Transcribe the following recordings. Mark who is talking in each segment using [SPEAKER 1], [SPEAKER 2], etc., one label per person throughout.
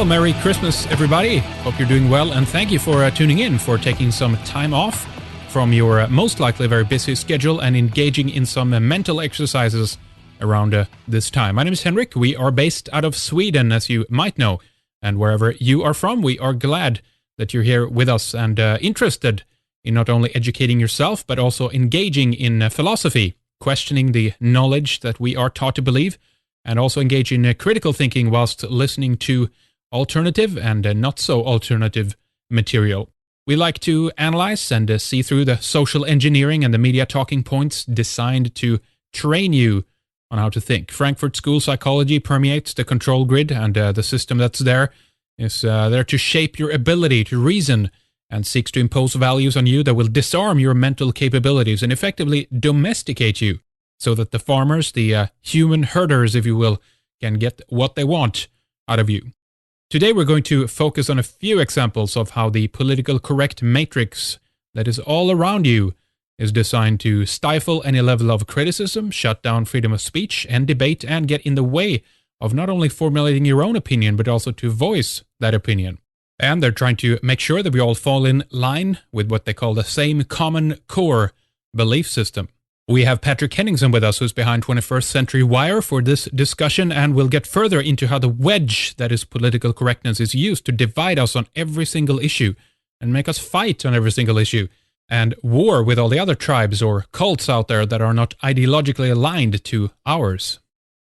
[SPEAKER 1] Merry Christmas, everybody. Hope you're doing well, and thank you for tuning in, for taking some time off from your most likely very busy schedule and engaging in some mental exercises around this time. My name is Henrik. We are based out of Sweden, as you might know, and wherever you are from, we are glad that you're here with us and interested in not only educating yourself, but also engaging in philosophy, questioning the knowledge that we are taught to believe, and also engage in critical thinking whilst listening to alternative and not so alternative material. We like to analyze and see through the social engineering and the media talking points designed to train you on how to think. Frankfurt School psychology permeates the control grid, and the system that's there is there to shape your ability to reason and seeks to impose values on you that will disarm your mental capabilities and effectively domesticate you so that the farmers, the human herders, if you will, can get what they want out of you. Today we're going to focus on a few examples of how the political correct matrix that is all around you is designed to stifle any level of criticism, shut down freedom of speech and debate, and get in the way of not only formulating your own opinion, but also to voice that opinion. And they're trying to make sure that we all fall in line with what they call the same common core belief system. We have Patrick Henningsen with us, who's behind 21st Century Wire, for this discussion, and we'll get further into how the wedge that is political correctness is used to divide us on every single issue and make us fight on every single issue and war with all the other tribes or cults out there that are not ideologically aligned to ours.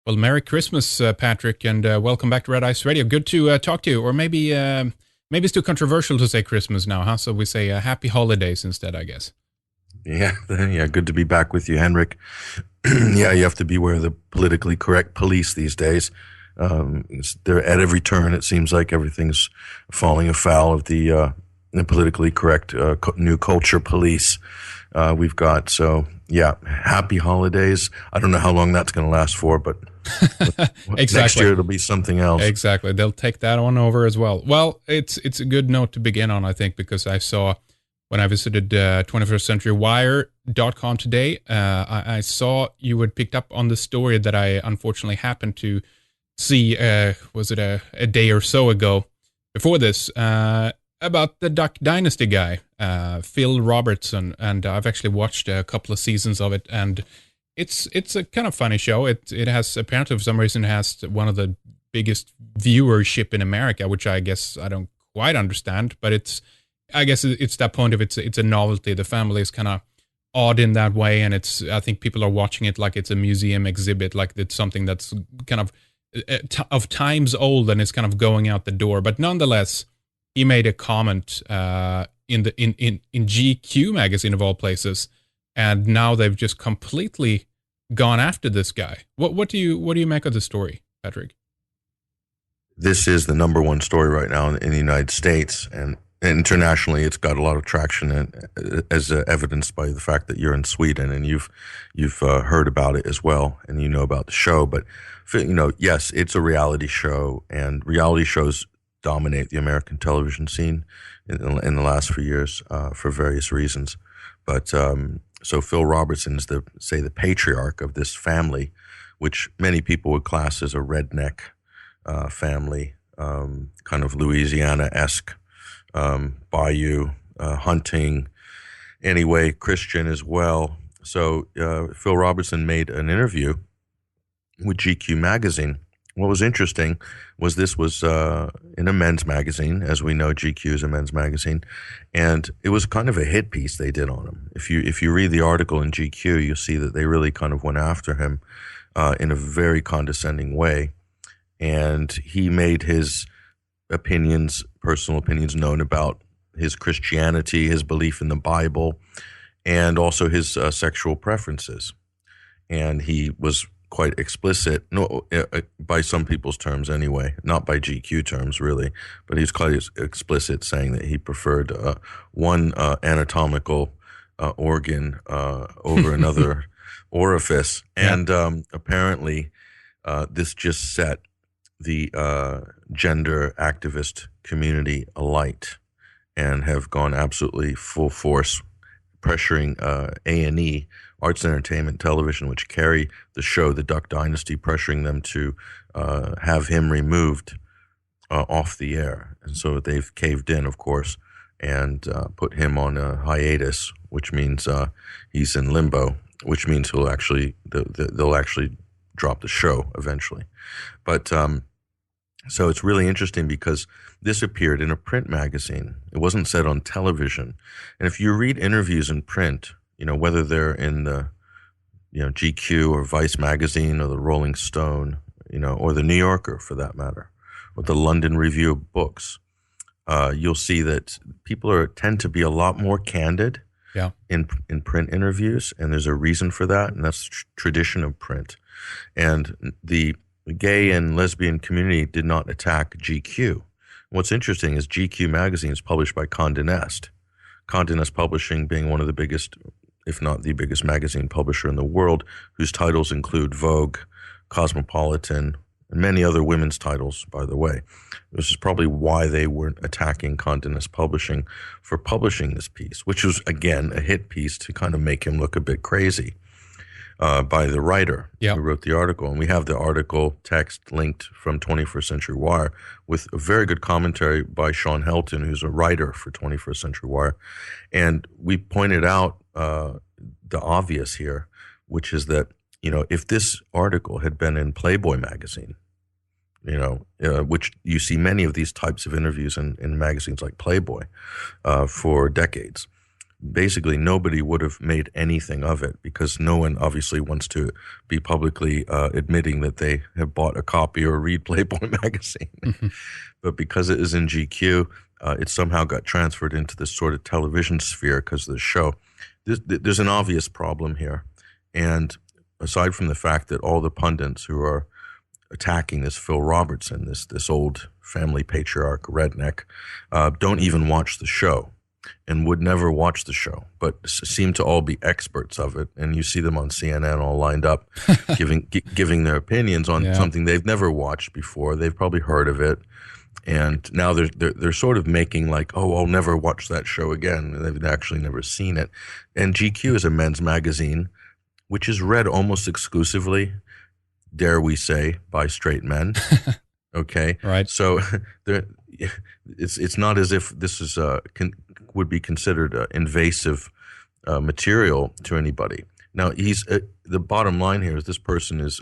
[SPEAKER 1] Well, Merry Christmas, Patrick, and welcome back to Red Ice Radio. Good to talk to you, or maybe it's too controversial to say Christmas now, huh? So we say Happy Holidays instead, I guess.
[SPEAKER 2] Yeah, good to be back with you, Henrik. Yeah, you have to beware of the politically correct police these days. They're at every turn. It seems like everything's falling afoul of the politically correct new culture police we've got. So, yeah, happy holidays. I don't know how long that's going to last for, but
[SPEAKER 1] exactly.
[SPEAKER 2] Next year it'll be something else.
[SPEAKER 1] Exactly. They'll take that one over as well. Well, it's a good note to begin on, I think, because I saw when I visited 21stCenturyWire.com today, I saw you had picked up on the story that I unfortunately happened to see, was it a day or so ago before this, about the Duck Dynasty guy, Phil Robertson, and I've actually watched a couple of seasons of it, and it's a kind of funny show. It has, apparently for some reason, it has one of the biggest viewership in America, which I guess I don't quite understand, but I guess it's that point of it's a novelty. The family is kind of odd in that way, and I think people are watching it like it's a museum exhibit, like it's something that's kind of times old and it's kind of going out the door. But nonetheless, he made a comment in GQ magazine of all places, and now they've just completely gone after this guy. What do you make of the story, Patrick?
[SPEAKER 2] This is the number one story right now in the United States, and internationally, it's got a lot of traction, as evidenced by the fact that you're in Sweden and you've heard about it as well, and you know about the show. But yes, it's a reality show, and reality shows dominate the American television scene in the last few years for various reasons. But so Phil Robertson is the patriarch of this family, which many people would class as a redneck family, kind of Louisiana-esque. Bayou, hunting, anyway, Christian as well. So Phil Robertson made an interview with GQ magazine. What was interesting was this was in a men's magazine. As we know, GQ is a men's magazine, and it was kind of a hit piece they did on him. If you read the article in GQ, you'll see that they really kind of went after him in a very condescending way, and he made his personal opinions known about his Christianity, his belief in the Bible, and also his sexual preferences. And he was quite explicit, by some people's terms anyway, not by GQ terms really, but he's quite explicit, saying that he preferred one anatomical organ over another orifice. Yeah. And apparently this just set the gender activist community alight and have gone absolutely full force, pressuring A&E, Arts and Entertainment Television, which carry the show The Duck Dynasty, pressuring them to have him removed off the air. And so they've caved in, of course, and put him on a hiatus, which means he's in limbo, which means they'll actually drop the show eventually. But so it's really interesting because this appeared in a print magazine. It wasn't said on television. And if you read interviews in print, whether they're in the GQ or Vice magazine or the Rolling Stone, or the New Yorker for that matter, or the London Review of Books, you'll see that people tend to be a lot more candid in print interviews, and there's a reason for that, and that's the tradition of print. And the gay and lesbian community did not attack GQ. What's interesting is GQ magazine is published by Condé Nast. Condé Nast Publishing being one of the biggest, if not the biggest magazine publisher in the world, whose titles include Vogue, Cosmopolitan, and many other women's titles, by the way. This is probably why they weren't attacking Condé Nast Publishing for publishing this piece, which was, again, a hit piece to kind of make him look a bit crazy by the writer who wrote the article. And we have the article text linked from 21st Century Wire with a very good commentary by Sean Helton, who's a writer for 21st Century Wire. And we pointed out the obvious here, which is that, if this article had been in Playboy magazine, which you see many of these types of interviews in magazines like Playboy for decades, basically nobody would have made anything of it because no one obviously wants to be publicly admitting that they have bought a copy or read Playboy magazine. Mm-hmm. But because it is in GQ, it somehow got transferred into this sort of television sphere because of the show. There's an obvious problem here. And aside from the fact that all the pundits who are attacking this Phil Robertson, this old family patriarch redneck, don't even watch the show and would never watch the show, but seem to all be experts of it. And you see them on CNN all lined up giving their opinions on something they've never watched before. They've probably heard of it. And now they're sort of making like, oh, I'll never watch that show again. They've actually never seen it. And GQ is a men's magazine, which is read almost exclusively, dare we say, by straight men. Okay,
[SPEAKER 1] right.
[SPEAKER 2] So it's not as if this is would be considered invasive material to anybody. Now, the bottom line here is this person is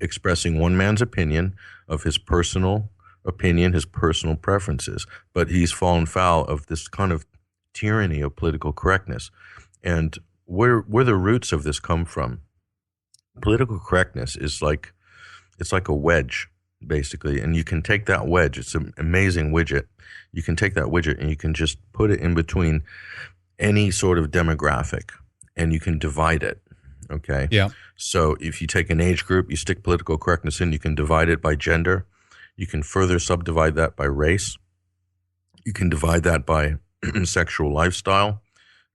[SPEAKER 2] expressing one man's opinion of his personal opinion, his personal preferences, but he's fallen foul of this kind of tyranny of political correctness. And where the roots of this come from, political correctness is it's like a wedge, basically, and you can take that wedge. It's an amazing widget. You can take that widget and you can just put it in between any sort of demographic, and you can divide it. Okay.
[SPEAKER 1] Yeah.
[SPEAKER 2] So if you take an age group, you stick political correctness in, you can divide it by gender. You can further subdivide that by race. You can divide that by sexual lifestyle.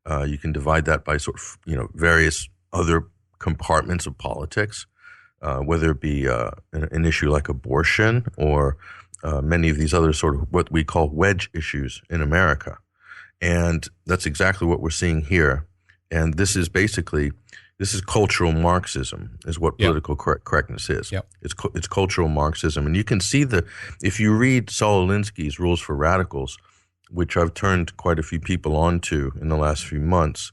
[SPEAKER 2] You can divide that by sort of, various other compartments of politics, whether it be an issue like abortion or many of these other sort of what we call wedge issues in America. And that's exactly what we're seeing here. And this is cultural Marxism is what political correctness is. Yep. It's cultural Marxism. And you can see if you read Saul Alinsky's Rules for Radicals, which I've turned quite a few people onto in the last few months,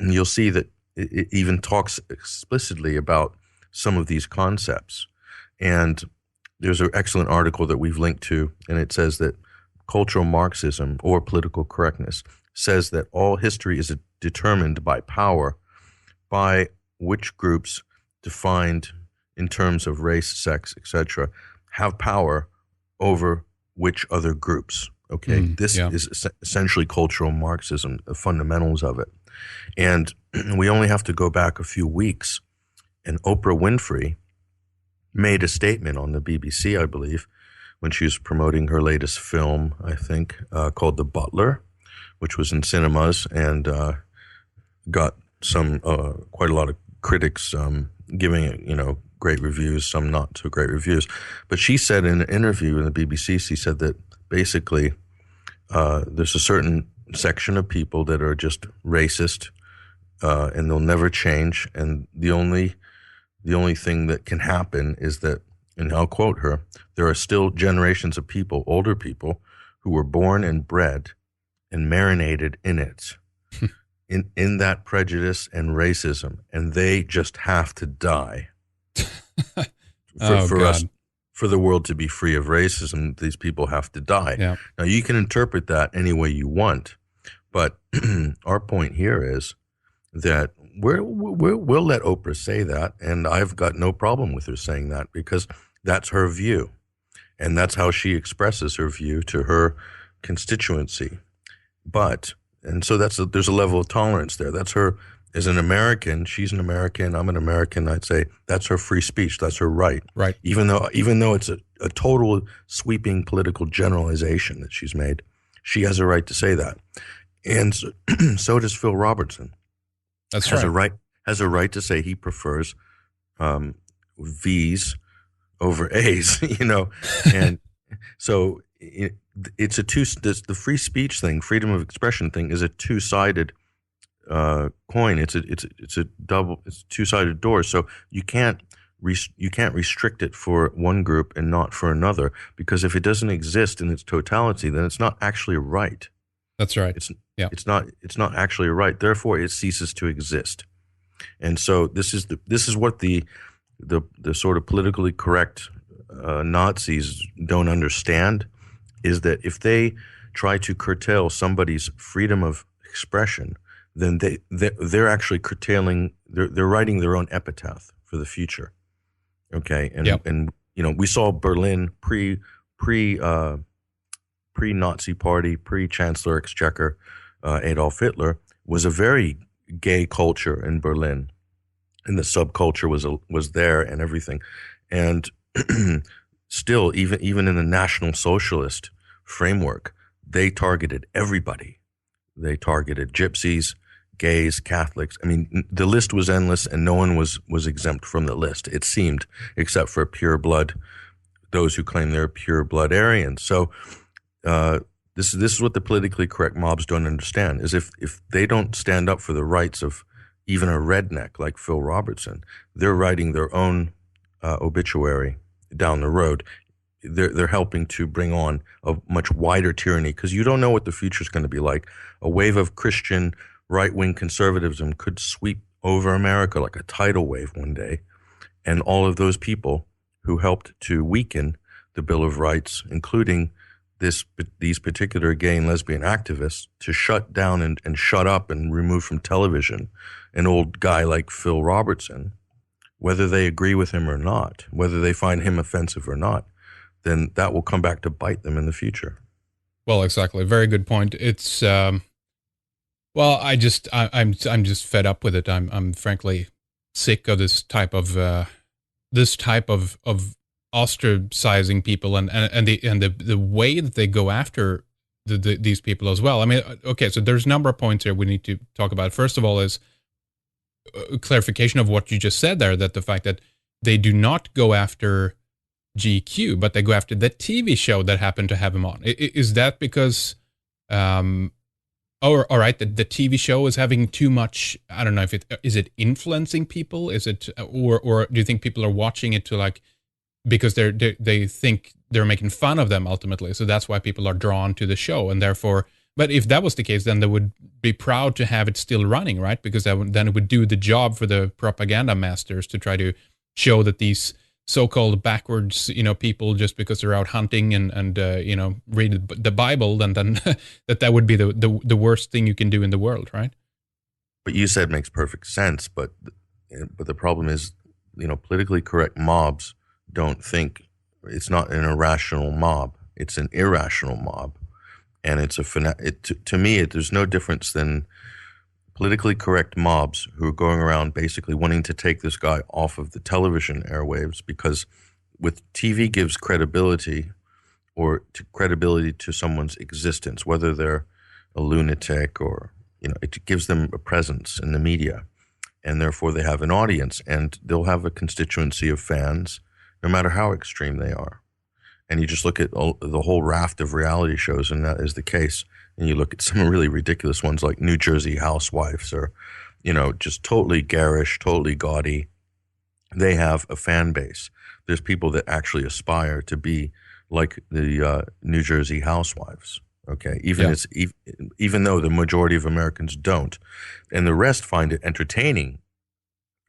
[SPEAKER 2] you'll see that it even talks explicitly about some of these concepts. And there's an excellent article that we've linked to, and it says that cultural Marxism or political correctness says that all history is determined by power, by which groups defined in terms of race, sex, etc., have power over which other groups. Okay, this is essentially cultural Marxism, the fundamentals of it. And we only have to go back a few weeks, and Oprah Winfrey made a statement on the BBC, I believe, when she was promoting her latest film, I think, called The Butler, which was in cinemas and got some quite a lot of critics giving it, great reviews, some not so great reviews. But she said in an interview in the BBC, she said that basically there's a certain section of people that are just racist and they'll never change. And the only thing that can happen is that and I'll quote her, "There are still generations of people, older people, who were born and bred and marinated in it, in that prejudice and racism, and they just have to die
[SPEAKER 1] Oh
[SPEAKER 2] for us,
[SPEAKER 1] God.
[SPEAKER 2] for the world to be free of racism. These people have to die."
[SPEAKER 1] Yeah.
[SPEAKER 2] Now you can interpret that any way you want, but our point here is that we'll let Oprah say that, and I've got no problem with her saying that because that's her view, and that's how she expresses her view to her constituency. But and so there's a level of tolerance there. That's her as an American. She's an American. I'm an American. I'd say that's her free speech. That's her right.
[SPEAKER 1] Right.
[SPEAKER 2] Even though it's a total sweeping political generalization that she's made, she has a right to say that, and so, so does Phil Robertson.
[SPEAKER 1] That's
[SPEAKER 2] has
[SPEAKER 1] right.
[SPEAKER 2] Has a right to say he prefers V's over A's, and so it's the free speech thing, freedom of expression thing is a two-sided coin. It's a two-sided door. So you can't restrict it for one group and not for another, because if it doesn't exist in its totality, then it's not actually right.
[SPEAKER 1] That's right.
[SPEAKER 2] It's not actually right. Therefore, it ceases to exist. And so this is what the sort of politically correct Nazis don't understand, is that if they try to curtail somebody's freedom of expression, then they're actually curtailing. They're writing their own epitaph for the future. Okay, and we saw Berlin pre-Nazi party, pre-Chancellor Exchequer, Adolf Hitler, was a very gay culture in Berlin, and the subculture was there and everything, and still, even in the National Socialist framework, they targeted everybody. They targeted gypsies, gays, Catholics. I mean, the list was endless, and no one was exempt from the list, it seemed, except for pure blood, those who claim they're pure blood Aryans. So this is what the politically correct mobs don't understand, is if they don't stand up for the rights of even a redneck like Phil Robertson, they're writing their own obituary down the road. They're helping to bring on a much wider tyranny, because you don't know what the future is going to be like. A wave of Christian right-wing conservatism could sweep over America like a tidal wave one day, and all of those people who helped to weaken the Bill of Rights, including these particular gay and lesbian activists, to shut down and shut up and remove from television an old guy like Phil Robertson, whether they agree with him or not, whether they find him offensive or not, then that will come back to bite them in the future.
[SPEAKER 1] Well, exactly. Very good point. It's well, I'm just fed up with it. I'm frankly sick of this type of ostracizing people and the way that they go after these people as well. I mean, okay, so there's a number of points here we need to talk about. First of all is a clarification of what you just said there, that the fact that they do not go after GQ, but they go after the TV show that happened to have him on. Is that because, all right, the TV show is having too much, I don't know if is it influencing people? Is it, or do you think people are watching it to like, because they think they're making fun of them ultimately, so that's why people are drawn to the show, and therefore, but if that was the case, then they would be proud to have it still running, right? Because then it would do the job for the propaganda masters to try to show that these so-called backwards, people, just because they're out hunting and read the Bible, then that would be the worst thing you can do in the world, right?
[SPEAKER 2] What you said makes perfect sense, but the problem is, politically correct mobs don't think. It's not an irrational mob; it's an irrational mob, and it's to me, there's no difference than politically correct mobs who are going around basically wanting to take this guy off of the television airwaves, because with TV gives credibility to someone's existence, whether they're a lunatic or, it gives them a presence in the media, and therefore they have an audience, and they'll have a constituency of fans no matter how extreme they are. And you just look at the whole raft of reality shows, and that is the case. And you look at some really ridiculous ones like New Jersey Housewives, or, just totally garish, totally gaudy. They have a fan base. There's people that actually aspire to be like the New Jersey housewives. Okay,
[SPEAKER 1] Yeah.
[SPEAKER 2] Even though the majority of Americans don't, and the rest find it entertaining,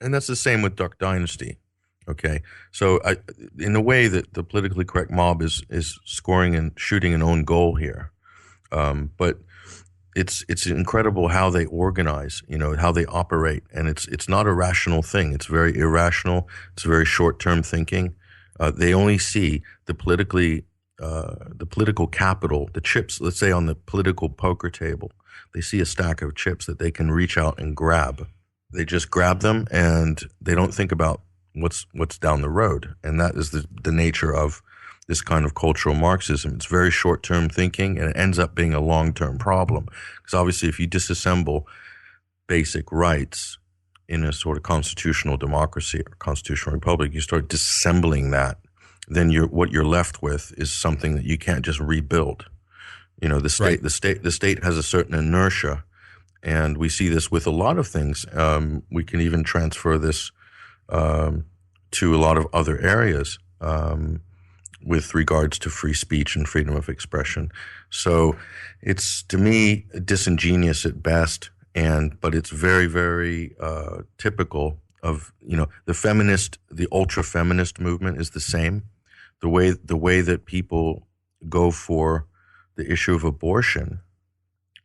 [SPEAKER 2] and that's the same with Duck Dynasty. Okay, so in a way that the politically correct mob is scoring and shooting an own goal here, but it's incredible how they organize, how they operate, and it's not a rational thing. It's very irrational. It's very short term thinking. They only see the political capital, the chips. Let's say on the political poker table, they see a stack of chips that they can reach out and grab. They just grab them, and they don't think about what's down the road. And that is the nature of this kind of cultural Marxism. It's very short-term thinking, and it ends up being a long-term problem. Because obviously, if you disassemble basic rights in a sort of constitutional democracy or constitutional republic, you start disassembling that, then what you're left with is something that you can't just rebuild. The state has a certain inertia, and we see this with a lot of things. We can even transfer this to a lot of other areas. With regards to free speech and freedom of expression. So it's, to me, disingenuous at best, but it's very, very typical of, the ultra-feminist movement is the same. The way that people go for the issue of abortion,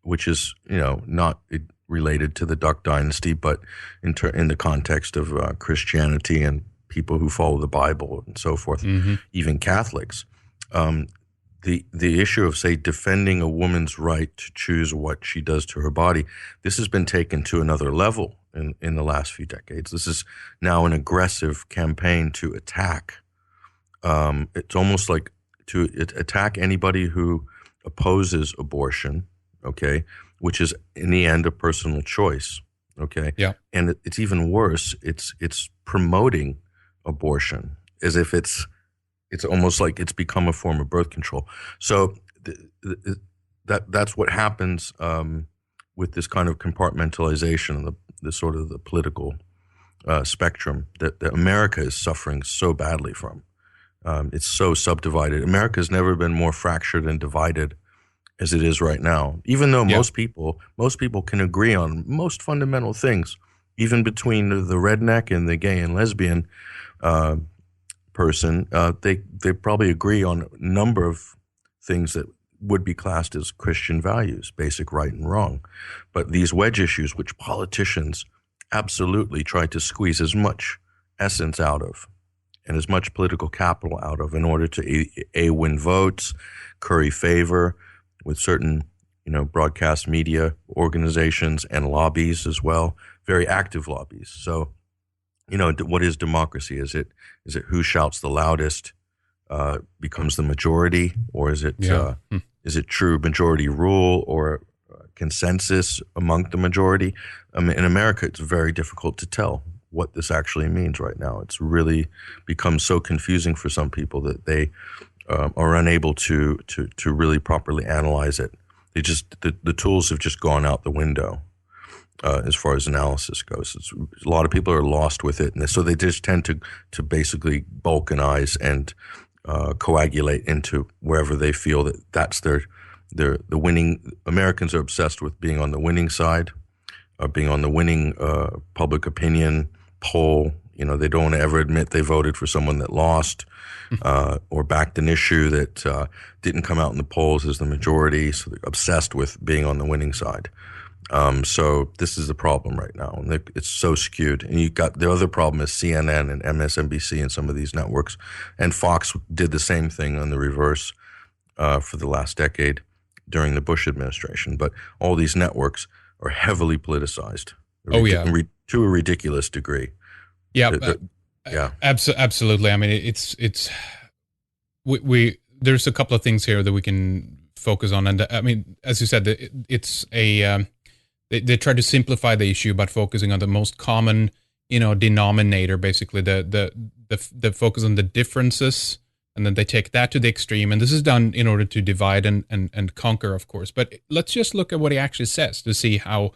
[SPEAKER 2] which is, not related to the Duck Dynasty, but in the context of Christianity and people who follow the Bible and so forth, even Catholics. The issue of, say, defending a woman's right to choose what she does to her body, this has been taken to another level in the last few decades. This is now an aggressive campaign to attack. It's almost like to attack anybody who opposes abortion, okay, which is in the end a personal choice, okay?
[SPEAKER 1] Yeah.
[SPEAKER 2] And it's even worse. It's promoting abortion as if it's almost like it's become a form of birth control. So that's what happens with this kind of compartmentalization of the sort of the political spectrum that America is suffering so badly from. It's so subdivided. America's never been more fractured and divided as it is right now. Even though most people can agree on most fundamental things, even between the redneck and the gay and lesbian person, they probably agree on a number of things that would be classed as Christian values, basic right and wrong. But these wedge issues, which politicians absolutely try to squeeze as much essence out of and as much political capital out of in order to win votes, curry favor with certain broadcast media organizations and lobbies as well, very active lobbies. So, what is democracy? Is it who shouts the loudest becomes the majority, or is it is it true majority rule or consensus among the majority? In America, it's very difficult to tell what this actually means right now. It's really become so confusing for some people that they are unable to really properly analyze it. The tools have just gone out the window. As far as analysis goes, a lot of people are lost with it, and so they just tend to basically balkanize and coagulate into wherever they feel that's the winning. Americans are obsessed with being on the winning side, being on the winning public opinion poll. They don't want to ever admit they voted for someone that lost or backed an issue that didn't come out in the polls as the majority. So they're obsessed with being on the winning side. So this is the problem right now, and it's so skewed. And you got the other problem is CNN and MSNBC and some of these networks, and Fox did the same thing on the reverse for the last decade during the Bush administration. But all these networks are heavily politicized. To a ridiculous degree.
[SPEAKER 1] Yeah, absolutely. I mean, it's we there's a couple of things here that we can focus on, and I mean, as you said, it's a they try to simplify the issue by focusing on the most common, denominator, basically the focus on the differences, and then they take that to the extreme. And this is done in order to divide and conquer, of course. But let's just look at what he actually says to see how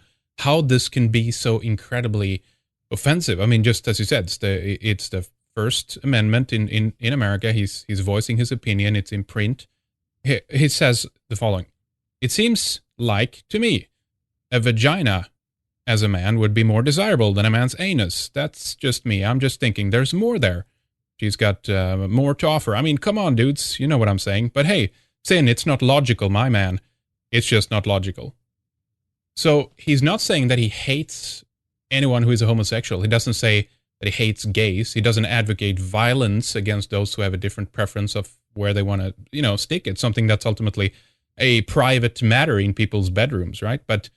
[SPEAKER 1] this can be so incredibly offensive. I mean, just as you said, it's the First Amendment in America. He's voicing his opinion. It's in print. He says the following: "It seems like, to me, a vagina as a man would be more desirable than a man's anus. That's just me. I'm just thinking there's more there. She's got more to offer. I mean, come on, dudes. You know what I'm saying. But hey, Sin, it's not logical, my man. It's just not logical." So he's not saying that he hates anyone who is a homosexual. He doesn't say that he hates gays. He doesn't advocate violence against those who have a different preference of where they want to, stick it. Something that's ultimately a private matter in people's bedrooms, right? But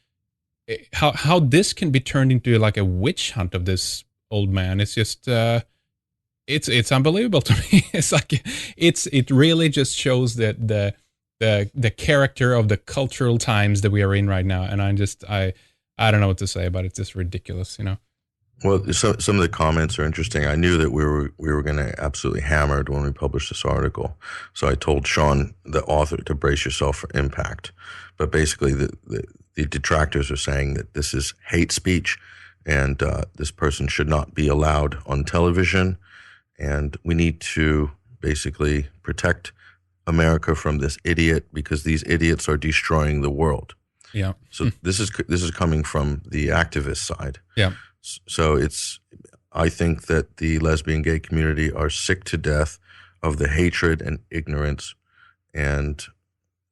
[SPEAKER 1] how this can be turned into like a witch hunt of this old man, it's just it's unbelievable to me. It's like it really just shows that the character of the cultural times that we are in right now. And I don't know what to say about it. It's just ridiculous.
[SPEAKER 2] Well, some of the comments are interesting. I knew that we were going to absolutely hammer it when we published this article. So I told Sean, the author, to brace yourself for impact. But basically, the detractors are saying that this is hate speech, and this person should not be allowed on television. And we need to basically protect America from this idiot, because these idiots are destroying the world.
[SPEAKER 1] Yeah.
[SPEAKER 2] So this is coming from the activist side.
[SPEAKER 1] Yeah.
[SPEAKER 2] So I think that the lesbian gay community are sick to death of the hatred and ignorance and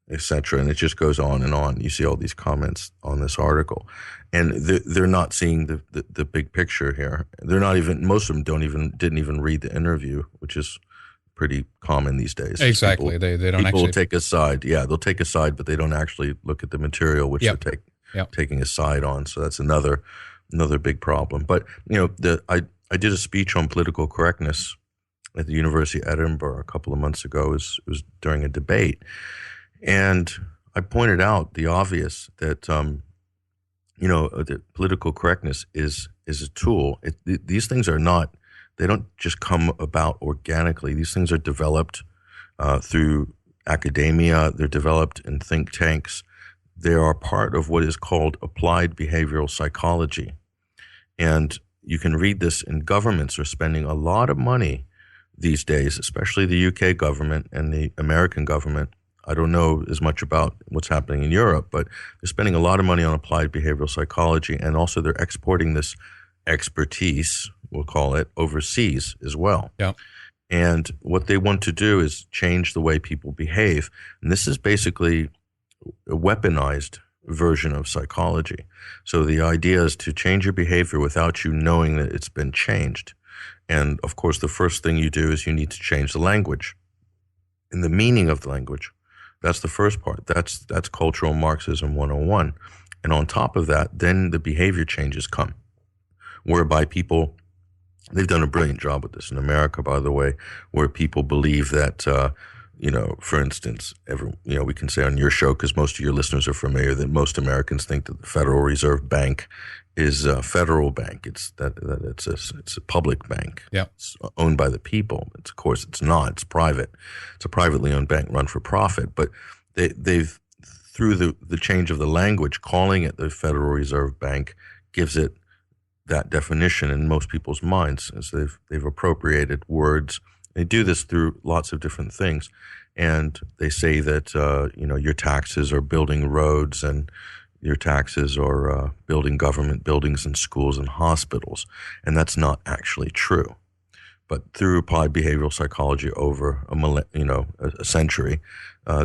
[SPEAKER 2] etc. And it just goes on and on. You see all these comments on this article, and they're not seeing the big picture here. They're not even, most of them didn't even read the interview, which is pretty common these days.
[SPEAKER 1] Exactly. They don't
[SPEAKER 2] people
[SPEAKER 1] actually
[SPEAKER 2] take a side. Yeah, they'll take a side, but they don't actually look at the material which they're taking a side on. So that's another big problem. But I did a speech on political correctness at the University of Edinburgh a couple of months ago. It was during a debate, and I pointed out the obvious that the political correctness is a tool. These things are not. They don't just come about organically. These things are developed through academia. They're developed in think tanks. They are part of what is called applied behavioral psychology. And you can read this in governments are spending a lot of money these days, especially the UK government and the American government. I don't know as much about what's happening in Europe, but they're spending a lot of money on applied behavioral psychology. And also they're exporting this expertise, we'll call it, overseas as well.
[SPEAKER 1] Yeah.
[SPEAKER 2] And what they want to do is change the way people behave. And this is basically a weaponized version of psychology. So the idea is to change your behavior without you knowing that it's been changed. And of course, the first thing you do is you need to change the language and the meaning of the language. That's the first part. That's cultural Marxism 101. And on top of that, then the behavior changes come, whereby people, they've done a brilliant job with this in America, by the way, where people believe that, for instance, we can say on your show, because most of your listeners are familiar, that most Americans think that the Federal Reserve Bank is a federal bank. It's a public bank.
[SPEAKER 1] Yeah.
[SPEAKER 2] It's owned by the people. Of course, it's not. It's private. It's a privately owned bank run for profit. But they've through the change of the language, calling it the Federal Reserve Bank gives it that definition in most people's minds, as they've appropriated words. They do this through lots of different things, and they say that your taxes are building roads, and your taxes are building government buildings and schools and hospitals, and that's not actually true. But through applied behavioral psychology over a century,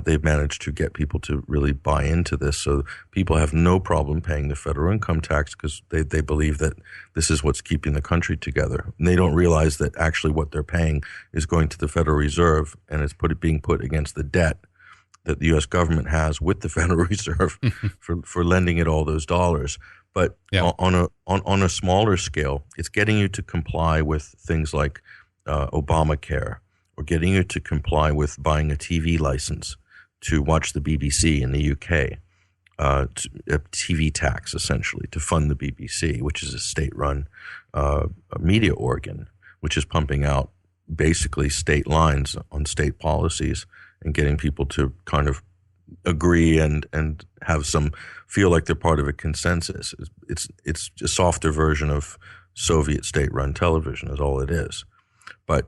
[SPEAKER 2] they've managed to get people to really buy into this. So people have no problem paying the federal income tax because they believe that this is what's keeping the country together. And they don't realize that actually what they're paying is going to the Federal Reserve, and it's being put against the debt that the U.S. government has with the Federal Reserve for lending it all those dollars. But on a smaller scale, it's getting you to comply with things like Obamacare, or getting you to comply with buying a TV license to watch the BBC in the UK, a TV tax essentially to fund the BBC, which is a state-run media organ, which is pumping out basically state lines on state policies and getting people to kind of agree and have some feel like they're part of a consensus. It's a softer version of Soviet state-run television is all it is. but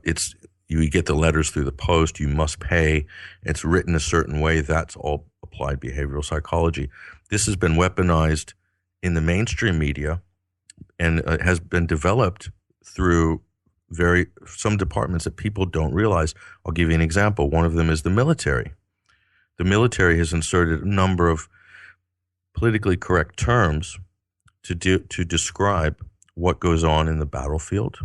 [SPEAKER 2] you get the letters through the post, you must pay, it's written a certain way. That's all applied behavioral psychology. This has been weaponized in the mainstream media and has been developed through some departments that people don't realize. I'll give you an example. One of them is the military. The military has inserted a number of politically correct terms to describe what goes on in the battlefield,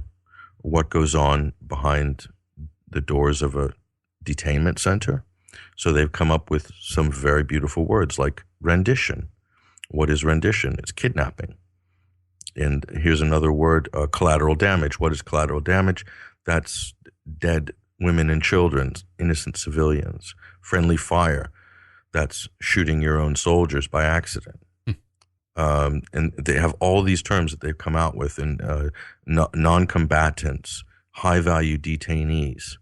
[SPEAKER 2] what goes on behind the doors of a detainment center. So they've come up with some very beautiful words like rendition. What is rendition? It's kidnapping. And here's another word, collateral damage. What is collateral damage? That's dead women and children, innocent civilians. Friendly fire, that's shooting your own soldiers by accident. And they have all these terms that they've come out with, and non-combatants, high-value detainees,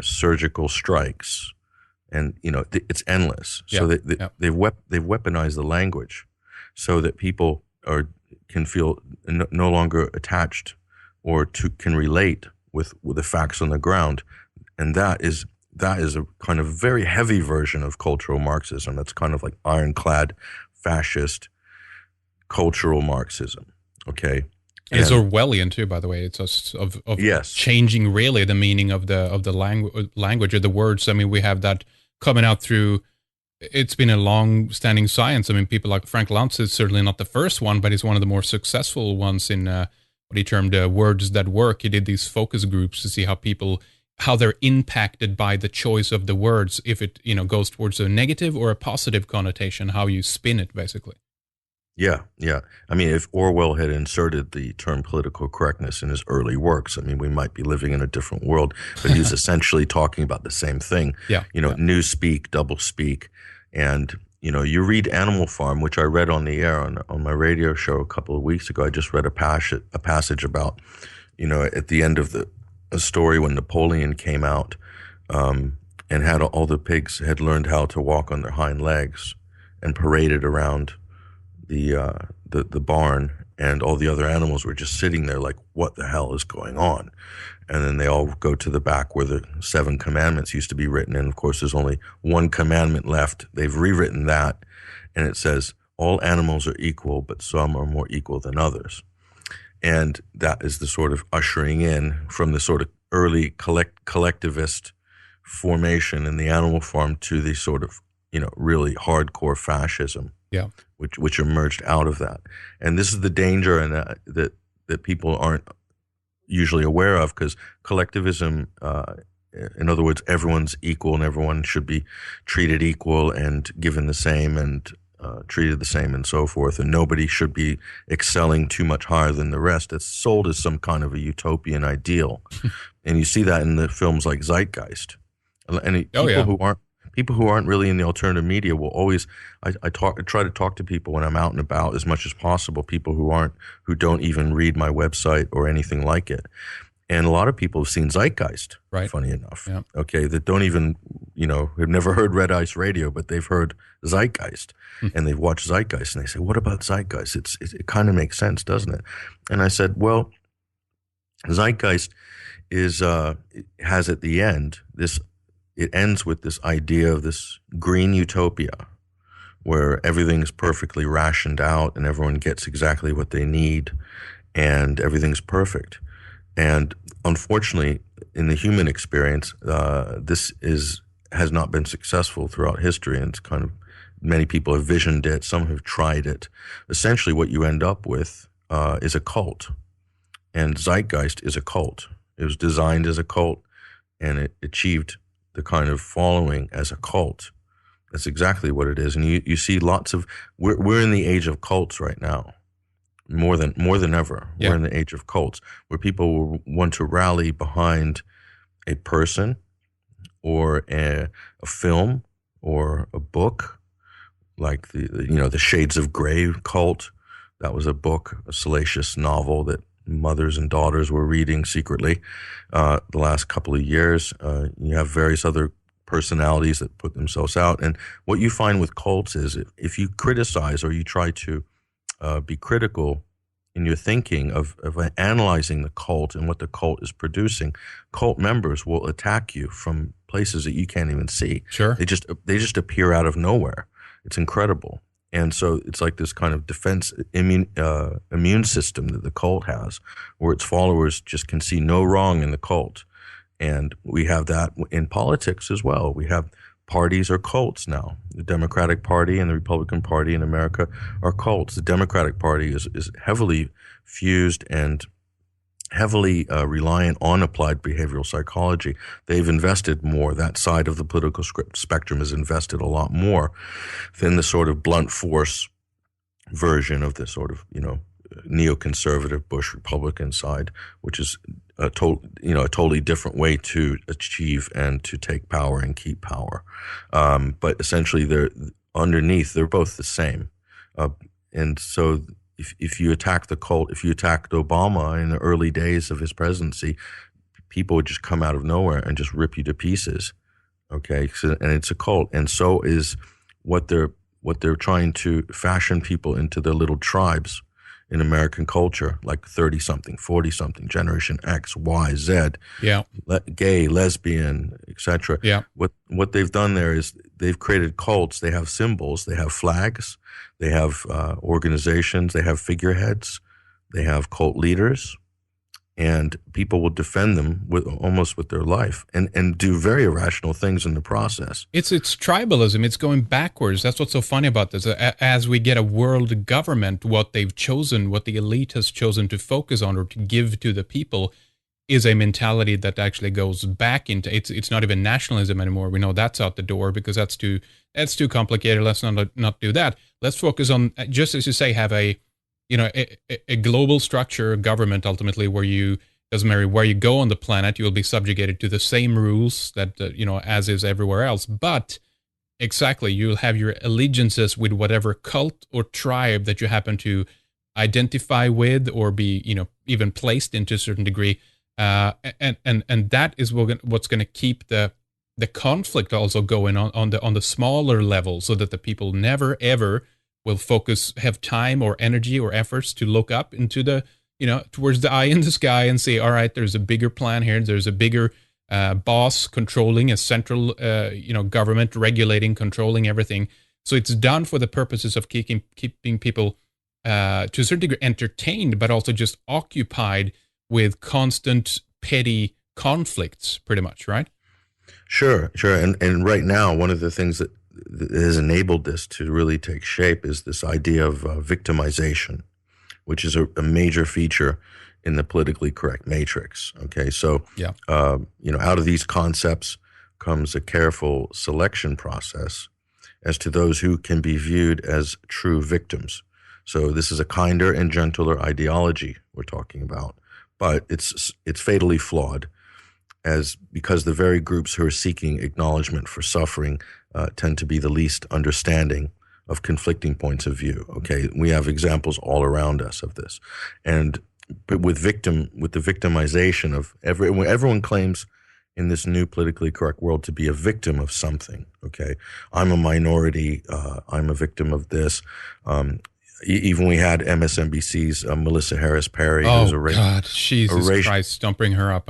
[SPEAKER 2] surgical strikes, and it's endless. So they've weaponized the language so that people can feel no longer attached or can relate with the facts on the ground, and that is a kind of very heavy version of cultural Marxism. That's kind of like ironclad fascist cultural Marxism. Okay.
[SPEAKER 1] And it's Orwellian too, by the way. It's of
[SPEAKER 2] yes,
[SPEAKER 1] changing really the meaning of the language or the words. I mean, we have that coming out through. It's been a long-standing science. I mean, people like Frank Luntz is certainly not the first one, but he's one of the more successful ones in what he termed words that work. He did these focus groups to see how they're impacted by the choice of the words. If it goes towards a negative or a positive connotation, how you spin it, basically.
[SPEAKER 2] Yeah. I mean, if Orwell had inserted the term political correctness in his early works, I mean, we might be living in a different world, but he was essentially talking about the same thing.
[SPEAKER 1] Yeah.
[SPEAKER 2] Newspeak, doublespeak. And, you read Animal Farm, which I read on the air on my radio show a couple of weeks ago. I just read a passage about, at the end of a story when Napoleon came out and had all the pigs had learned how to walk on their hind legs and paraded around the barn, and all the other animals were just sitting there like, what the hell is going on? And then they all go to the back where the 7 commandments used to be written. And of course, there's only one commandment left. They've rewritten that. And it says, all animals are equal, but some are more equal than others. And that is the sort of ushering in from the sort of early collectivist formation in the Animal Farm to the sort of, really hardcore fascism.
[SPEAKER 1] Yeah.
[SPEAKER 2] Which emerged out of that. And this is the danger and that people aren't usually aware of, because collectivism, in other words, everyone's equal and everyone should be treated equal and given the same and treated the same and so forth, and nobody should be excelling too much higher than the rest. It's sold as some kind of a utopian ideal. And you see that in the films like Zeitgeist. And people who aren't really in the alternative media will always, I try to talk to people when I'm out and about as much as possible, people who don't even read my website or anything like it. And a lot of people have seen Zeitgeist,
[SPEAKER 1] right?
[SPEAKER 2] Funny enough,
[SPEAKER 1] yeah.
[SPEAKER 2] Okay, that don't even, have never heard Red Ice Radio, but they've heard Zeitgeist, and they've watched Zeitgeist, and they say, what about Zeitgeist? It kind of makes sense, doesn't it? And I said, well, Zeitgeist has at the end it ends with this idea of this green utopia where everything's perfectly rationed out and everyone gets exactly what they need and everything's perfect. And unfortunately, in the human experience, this has not been successful throughout history, and it's kind of, many people have visioned it, some have tried it. Essentially, what you end up with is a cult, and Zeitgeist is a cult. It was designed as a cult, and it achieved the kind of following as a cult. That's exactly what it is. And you see lots of, we're in the age of cults right now, more than ever.
[SPEAKER 1] Yeah.
[SPEAKER 2] We're in the age of cults where people will want to rally behind a person or a film or a book, like the Shades of Grey cult. That was a book, a salacious novel that mothers and daughters were reading secretly the last couple of years. You have various other personalities that put themselves out. And what you find with cults is if you criticize or you try to be critical in your thinking of analyzing the cult and what the cult is producing, cult members will attack you from places that you can't even see.
[SPEAKER 1] Sure.
[SPEAKER 2] They just appear out of nowhere. It's incredible. And so it's like this kind of defense immune system that the cult has, where its followers just can see no wrong in the cult. And we have that in politics as well. We have parties are cults now. The Democratic Party and the Republican Party in America are cults. The Democratic Party is heavily fused and heavily reliant on applied behavioral psychology. They've invested more. That side of the political spectrum has invested a lot more than the sort of blunt force version of the sort of, neoconservative Bush Republican side, which is a totally different way to achieve and to take power and keep power. But essentially, they're both the same. And so if you attack the cult, if you attacked Obama in the early days of his presidency, people would just come out of nowhere and just rip you to pieces. Okay, and it's a cult, and so is what they're trying to fashion people into their little tribes in American culture, like 30-something, 40-something, Generation X, Y, Z, gay, lesbian, etc.
[SPEAKER 1] Yeah.
[SPEAKER 2] What they've done there is they've created cults. They have symbols, they have flags, they have organizations, they have figureheads, they have cult leaders, and people will defend them almost with their life and do very irrational things in the process.
[SPEAKER 1] It's tribalism. It's going backwards. That's what's so funny about this. As we get a world government, what they've chosen, what the elite has chosen to focus on or to give to the people is a mentality that actually goes back into, it's not even nationalism anymore. We know that's out the door because that's too complicated. Let's not do that. Let's focus on, just as you say, have a global structure, government, ultimately, where doesn't matter where you go on the planet, you will be subjugated to the same rules that, as is everywhere else. But exactly, you'll have your allegiances with whatever cult or tribe that you happen to identify with or be, even placed into a certain degree. And that is what's going to keep the conflict also going on the smaller level, so that the people never, ever will have time or energy or efforts to look up into the, towards the eye in the sky and say, all right, there's a bigger plan here. There's a bigger boss controlling, a central, government regulating, controlling everything. So it's done for the purposes of keeping people to a certain degree entertained, but also just occupied with constant petty conflicts, pretty much, right? Sure.
[SPEAKER 2] And right now, one of the things that has enabled this to really take shape is this idea of victimization, which is a major feature in the politically correct matrix. Okay, so out of these concepts comes a careful selection process as to those who can be viewed as true victims. So this is a kinder and gentler ideology we're talking about, but it's fatally flawed, because the very groups who are seeking acknowledgement for suffering tend to be the least understanding of conflicting points of view. Okay, we have examples all around us of this, but with the victimization of everyone claims in this new politically correct world to be a victim of something. Okay, I'm a minority. I'm a victim of this. Even we had MSNBC's Melissa Harris Perry.
[SPEAKER 1] Oh, God, Jesus Christ, don't bring her up.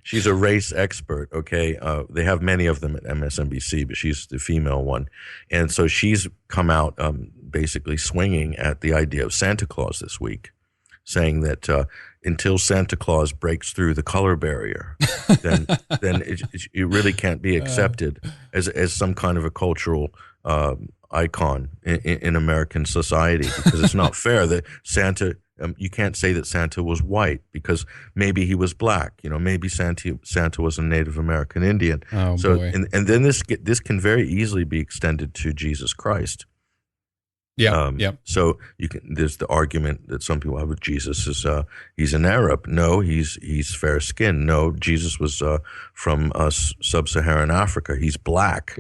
[SPEAKER 2] She's a race expert, okay? They have many of them at MSNBC, but she's the female one. And so she's come out basically swinging at the idea of Santa Claus this week, saying that until Santa Claus breaks through the color barrier, then it really can't be accepted as some kind of a cultural icon in American society, because it's not fair that Santa, you can't say that Santa was white because maybe he was black, maybe Santa was a Native American Indian.
[SPEAKER 1] Oh, boy.
[SPEAKER 2] And then this can very easily be extended to Jesus Christ.
[SPEAKER 1] Yeah.
[SPEAKER 2] So there's the argument that some people have with Jesus is he's an Arab. No, he's fair skinned. No, Jesus was from sub-Saharan Africa. He's black.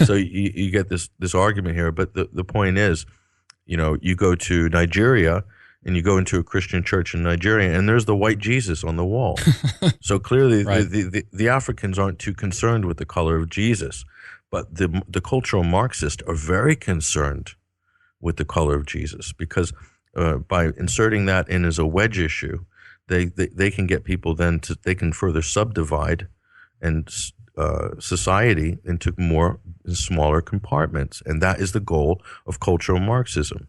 [SPEAKER 2] So you get this argument here. But the point is, you go to Nigeria and you go into a Christian church in Nigeria, and there's the white Jesus on the wall. So clearly, right. the Africans aren't too concerned with the color of Jesus, but the cultural Marxists are very concerned with the color of Jesus, because by inserting that in as a wedge issue, they can get people then they can further subdivide and society into more smaller compartments, and that is the goal of cultural Marxism.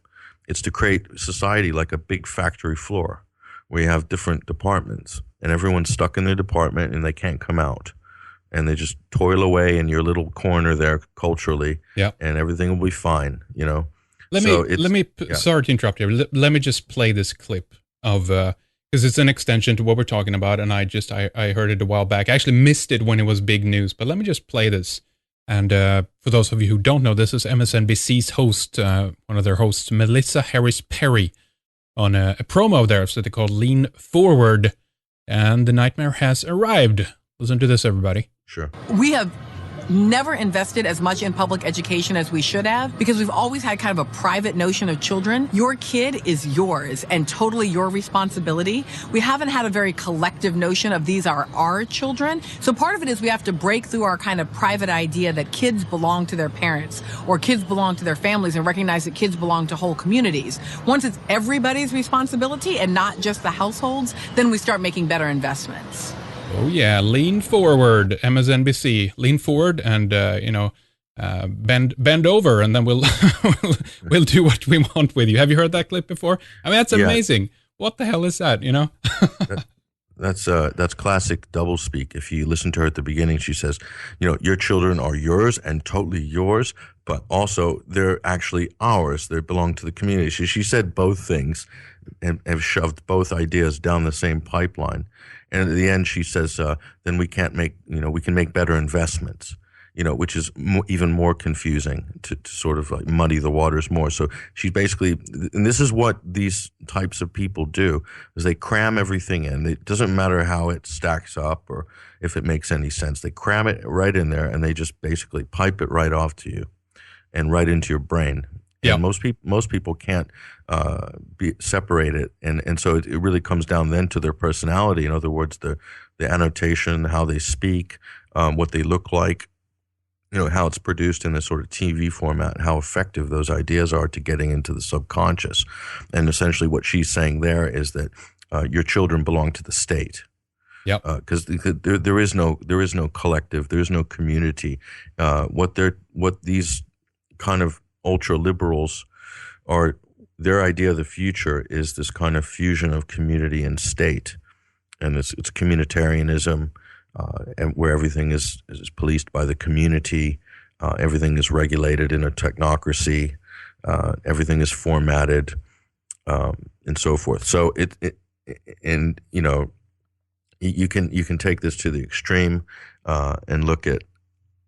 [SPEAKER 2] It's to create society like a big factory floor where you have different departments, and everyone's stuck in their department and they can't come out, and they just toil away in your little corner there culturally, and everything will be fine, you know.
[SPEAKER 1] Sorry to interrupt you. Let me just play this clip of because it's an extension to what we're talking about, and I heard it a while back. I actually missed it when it was big news, but let me just play this. And for those of you who don't know, this is MSNBC's host, one of their hosts, Melissa Harris Perry, on a promo there that they called Lean Forward, and the nightmare has arrived. Listen to this, everybody.
[SPEAKER 2] Sure.
[SPEAKER 3] We have never invested as much in public education as we should have because we've always had kind of a private notion of children. Your kid is yours and totally your responsibility. We haven't had a very collective notion of these are our children. So part of it is we have to break through our kind of private idea that kids belong to their parents or kids belong to their families and recognize that kids belong to whole communities. Once it's everybody's responsibility and not just the households, then we start making better investments.
[SPEAKER 1] Oh yeah, lean forward, MSNBC. Lean forward and bend over, and then we'll we'll do what we want with you. Have you heard that clip before? I mean, that's amazing. Yeah. What the hell is that? You know,
[SPEAKER 2] that's classic doublespeak. If you listen to her at the beginning, she says, you know, your children are yours and totally yours, but also they're actually ours. They belong to the community. She said both things and have shoved both ideas down the same pipeline. And at the end, she says, then we can make better investments, you know, which is even more confusing to sort of like muddy the waters more. So she basically, and this is what these types of people do, is they cram everything in. It doesn't matter how it stacks up or if it makes any sense. They cram it right in there and they just basically pipe it right off to you and right into your brain. Yeah. And most people can't be separated, and so it really comes down then to their personality. In other words, the annotation, how they speak, what they look like, you know, how it's produced in this sort of TV format, how effective those ideas are to getting into the subconscious. And essentially, what she's saying there is that your children belong to the state.
[SPEAKER 1] Yeah,
[SPEAKER 2] because there is no collective, there is no community. What these kind of ultra liberals are, their idea of the future is this kind of fusion of community and state, and it's communitarianism, and where everything is policed by the community, everything is regulated in a technocracy, everything is formatted, and so forth. So and you know, you can take this to the extreme and look at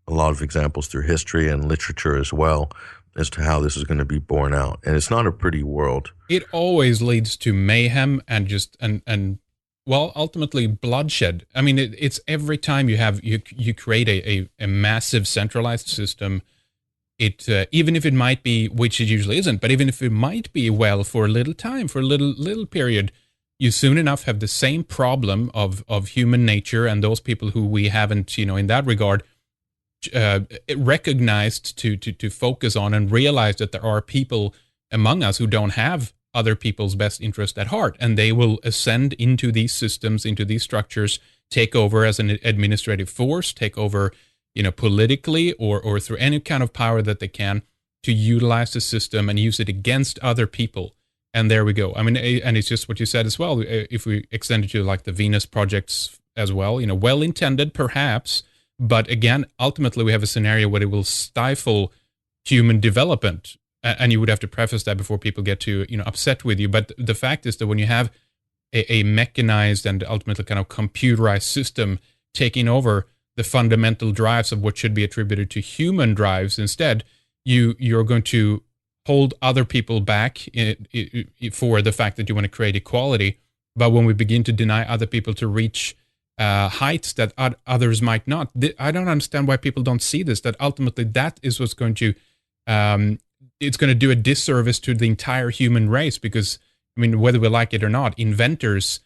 [SPEAKER 2] a lot of examples through history and literature as well as to how this is going to be borne out. And it's not a pretty world.
[SPEAKER 1] It always leads to mayhem and just and well, ultimately bloodshed. I mean, it's every time you create a massive centralized system, it even if it might be, which it usually isn't, but even if it might be well for a little time, for a little period, you soon enough have the same problem of human nature and those people who we haven't, you know, in that regard, recognized to focus on and realize that there are people among us who don't have other people's best interest at heart, and they will ascend into these systems, into these structures, take over as an administrative force, take over, you know, politically or through any kind of power that they can to utilize the system and use it against other people. And there we go. I mean, and it's just what you said as well. If we extend it to like the Venus projects as well, you know, well intended perhaps. But again, ultimately, we have a scenario where it will stifle human development, and you would have to preface that before people get to, you know, upset with you. But the fact is that when you have a mechanized and ultimately kind of computerized system taking over the fundamental drives of what should be attributed to human drives, instead, you're going to hold other people back for the fact that you want to create equality. But when we begin to deny other people to reach heights that others might not. I don't understand why people don't see this, that ultimately that is what's going to, it's going to do a disservice to the entire human race because, I mean, whether we like it or not, inventors,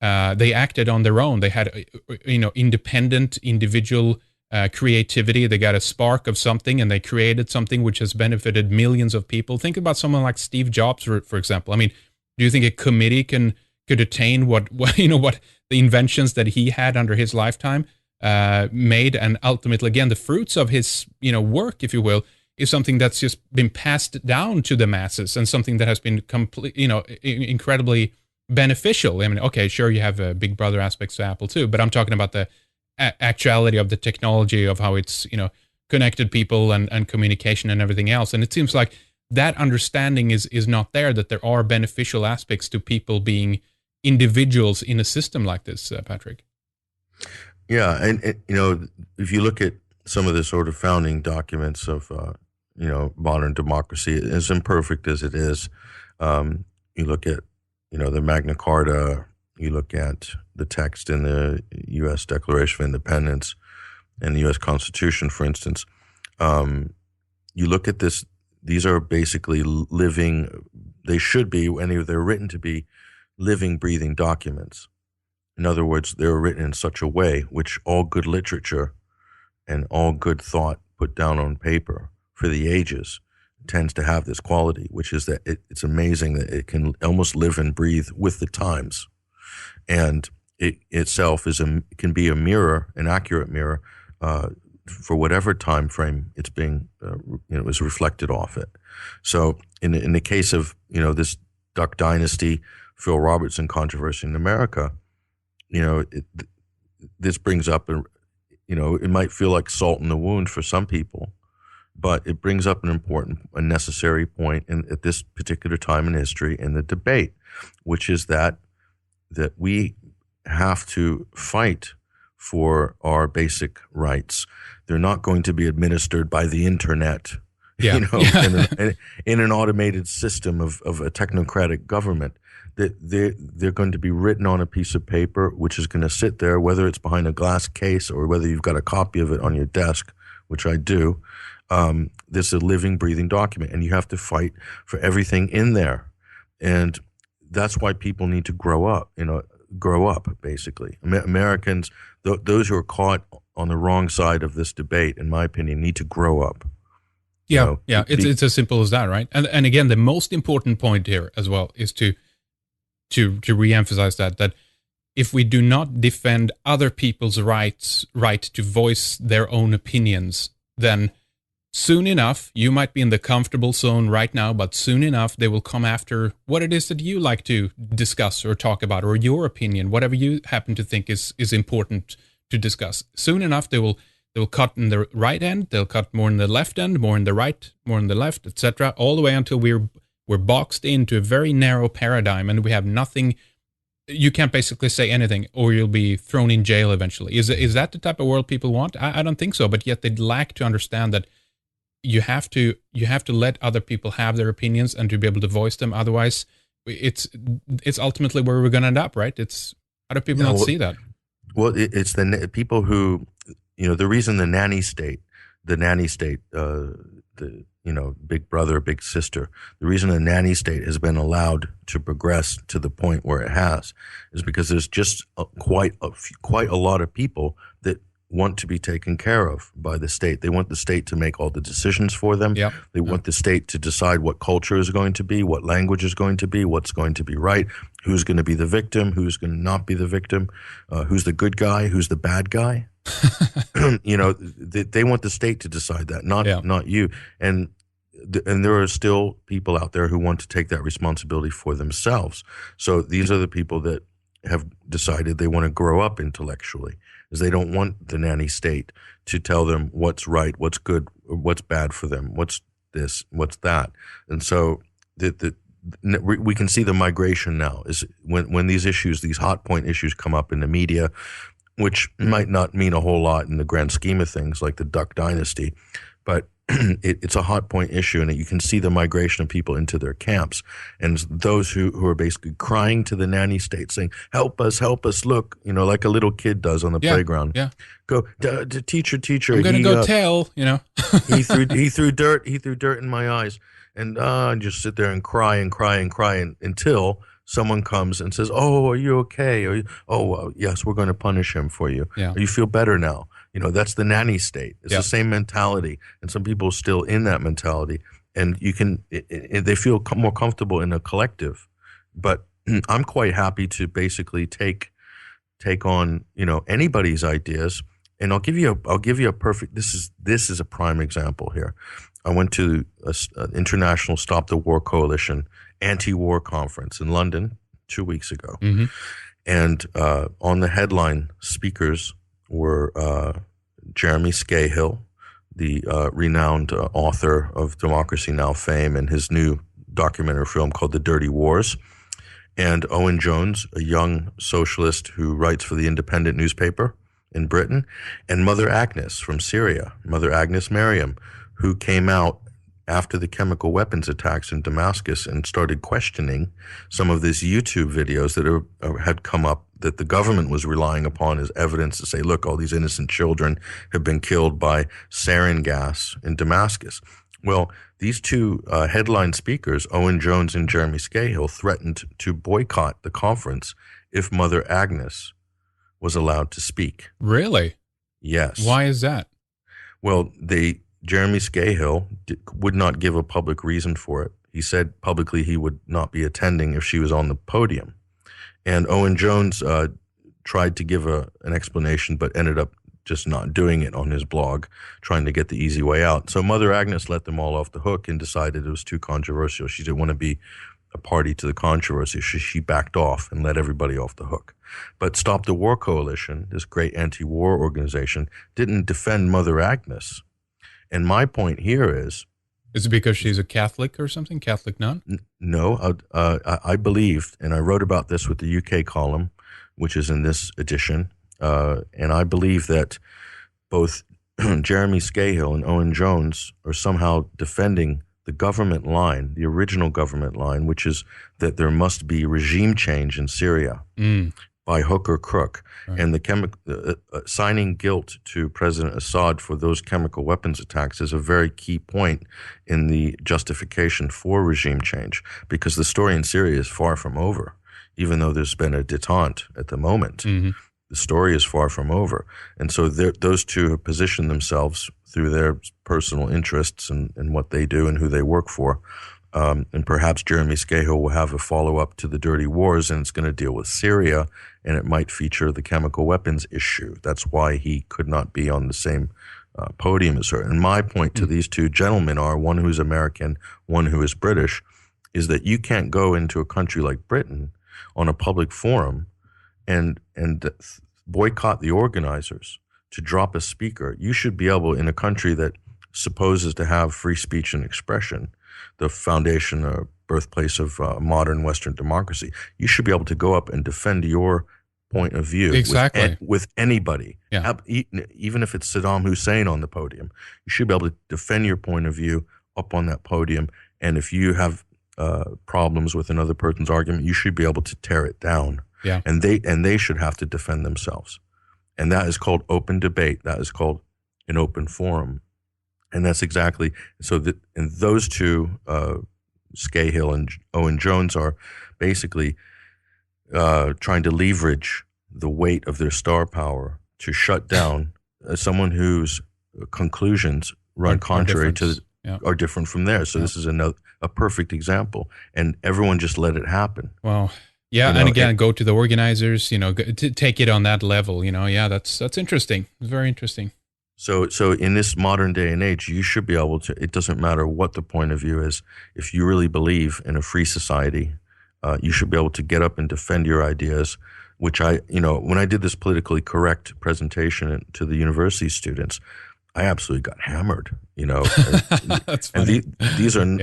[SPEAKER 1] they acted on their own. They had, you know, independent, individual creativity. They got a spark of something and they created something which has benefited millions of people. Think about someone like Steve Jobs, for example. I mean, Do you think a committee could attain what what the inventions that he had under his lifetime made, and ultimately, again, the fruits of his work, if you will, is something that's just been passed down to the masses, and something that has been incredibly beneficial. I mean, okay, sure, you have Big Brother aspects to Apple too, but I'm talking about the actuality of the technology, of how it's connected people and communication and everything else. And it seems like that understanding is not there, that there are beneficial aspects to people being individuals in a system like this, Patrick.
[SPEAKER 2] Yeah, and if you look at some of the sort of founding documents of modern democracy, as imperfect as it is, you look at the Magna Carta, you look at the text in the U.S. Declaration of Independence and the U.S. Constitution, for instance. You look at this; these are basically living. They should be, and they're written to be, living, breathing documents. In other words, they're written in such a way which all good literature and all good thought put down on paper for the ages tends to have this quality, which is that it's amazing that it can almost live and breathe with the times. And it itself can be a mirror, an accurate mirror, for whatever time frame it's being, is reflected off it. So in the case of, this Duck Dynasty, Phil Robertson controversy in America, this brings up, it might feel like salt in the wound for some people, but it brings up an important, a necessary point at this particular time in history in the debate, which is that we have to fight for our basic rights. They're not going to be administered by the internet, in an automated system of a technocratic government. They're going to be written on a piece of paper, which is going to sit there, whether it's behind a glass case or whether you've got a copy of it on your desk, which I do. This is a living, breathing document, and you have to fight for everything in there. And that's why people need to grow up, basically. Americans, those who are caught on the wrong side of this debate, in my opinion, need to grow up.
[SPEAKER 1] Yeah, it's as simple as that, right? And again, the most important point here as well is to re-emphasize that if we do not defend other people's right to voice their own opinions, then soon enough, you might be in the comfortable zone right now, but soon enough, they will come after what it is that you like to discuss or talk about, or your opinion, whatever you happen to think is important to discuss. Soon enough, they will cut in the right end, they'll cut more in the left end, more in the right, more in the left, etc., all the way until we're boxed into a very narrow paradigm, and we have nothing. You can't basically say anything, or you'll be thrown in jail eventually. Is that the type of world people want? I don't think so, but yet they lack to understand that you have to let other people have their opinions and to be able to voice them. Otherwise, it's ultimately where we're going to end up, right? How do people not see that?
[SPEAKER 2] Well, it's the people who, the reason the nanny state, Big Brother, Big Sister, the reason the nanny state has been allowed to progress to the point where it has is because there's just quite a lot of people that want to be taken care of by the state. They want the state to make all the decisions for them.
[SPEAKER 1] Yep.
[SPEAKER 2] They want the state to decide what culture is going to be, what language is going to be, what's going to be right, who's going to be the victim, who's going to not be the victim, who's the good guy, who's the bad guy. They want the state to decide that, not you. And there are still people out there who want to take that responsibility for themselves. So these are the people that have decided they want to grow up intellectually, is they don't want the nanny state to tell them what's right, what's good, what's bad for them, what's this, what's that. And so we can see the migration now is when these issues, these hot point issues come up in the media, which might not mean a whole lot in the grand scheme of things, like the Duck Dynasty, but it's a hot point issue, and you can see the migration of people into their camps, and those who are basically crying to the nanny state, saying, "Help us, look," like a little kid does on the playground.
[SPEAKER 1] Yeah,
[SPEAKER 2] go, teacher.
[SPEAKER 1] I'm gonna go tell.
[SPEAKER 2] he threw dirt in my eyes, and just sit there and cry until someone comes and says, "Oh, are you okay? Yes, we're going to punish him for you.
[SPEAKER 1] Yeah.
[SPEAKER 2] You feel better now." That's the nanny state. It's the same mentality, and some people are still in that mentality. And they feel more comfortable in a collective but I'm quite happy to basically take on, anybody's ideas. And I'll give you a perfect. This is a prime example here. I went to an International Stop the War Coalition anti-war conference in London 2 weeks ago, and on the headline speakers were Jeremy Scahill, the renowned author of Democracy Now! Fame and his new documentary film called The Dirty Wars, and Owen Jones, a young socialist who writes for the Independent newspaper in Britain, and Mother Agnes from Syria, Mother Agnes Mariam, who came out after the chemical weapons attacks in Damascus and started questioning some of these YouTube videos that had come up that the government was relying upon as evidence to say, look, all these innocent children have been killed by sarin gas in Damascus. Well, these two headline speakers, Owen Jones and Jeremy Scahill, threatened to boycott the conference if Mother Agnes was allowed to speak.
[SPEAKER 1] Really?
[SPEAKER 2] Yes.
[SPEAKER 1] Why is that?
[SPEAKER 2] Well, Jeremy Scahill would not give a public reason for it. He said publicly he would not be attending if she was on the podium. And Owen Jones tried to give an explanation, but ended up just not doing it on his blog, trying to get the easy way out. So Mother Agnes let them all off the hook and decided it was too controversial. She didn't want to be a party to the controversy. She backed off and let everybody off the hook. But Stop the War Coalition, this great anti-war organization, didn't defend Mother Agnes. And my point here is
[SPEAKER 1] it because she's a Catholic or something? Catholic nun?
[SPEAKER 2] No. I believed, and I wrote about this with the UK column, which is in this edition, and I believe that both Jeremy Scahill and Owen Jones are somehow defending the government line, the original government line, which is that there must be regime change in Syria by hook or crook. Right. And the assigning guilt to President Assad for those chemical weapons attacks is a very key point in the justification for regime change, because the story in Syria is far from over. Even though there's been a detente at the moment, the story is far from over. And so those two have positioned themselves through their personal interests and what they do and who they work for. And perhaps Jeremy Scahill will have a follow-up to the Dirty Wars, and it's going to deal with Syria, and it might feature the chemical weapons issue. That's why he could not be on the same podium as her. And my point to these two gentlemen are, one who's American, one who is British, is that you can't go into a country like Britain on a public forum and boycott the organizers to drop a speaker. You should be able, in a country that supposes to have free speech and expression, the foundation or birthplace of modern Western democracy, you should be able to go up and defend your point of view with anybody. Yeah. Even if it's Saddam Hussein on the podium, you should be able to defend your point of view up on that podium. And if you have problems with another person's argument, you should be able to tear it down.
[SPEAKER 1] Yeah.
[SPEAKER 2] And they should have to defend themselves. And that is called open debate. That is called an open forum. And that's exactly so. And those two, Scahill and Owen Jones, are basically trying to leverage the weight of their star power to shut down someone whose conclusions run contrary to are different from theirs. So this is a perfect example, and everyone just let it happen.
[SPEAKER 1] Well, yeah, and again, go to the organizers, to take it on that level. That's interesting. It's very interesting.
[SPEAKER 2] So in this modern day and age, you should be able to, it doesn't matter what the point of view is, if you really believe in a free society, you should be able to get up and defend your ideas, which when I did this politically correct presentation to the university students, I absolutely got hammered,
[SPEAKER 1] That's funny.
[SPEAKER 2] And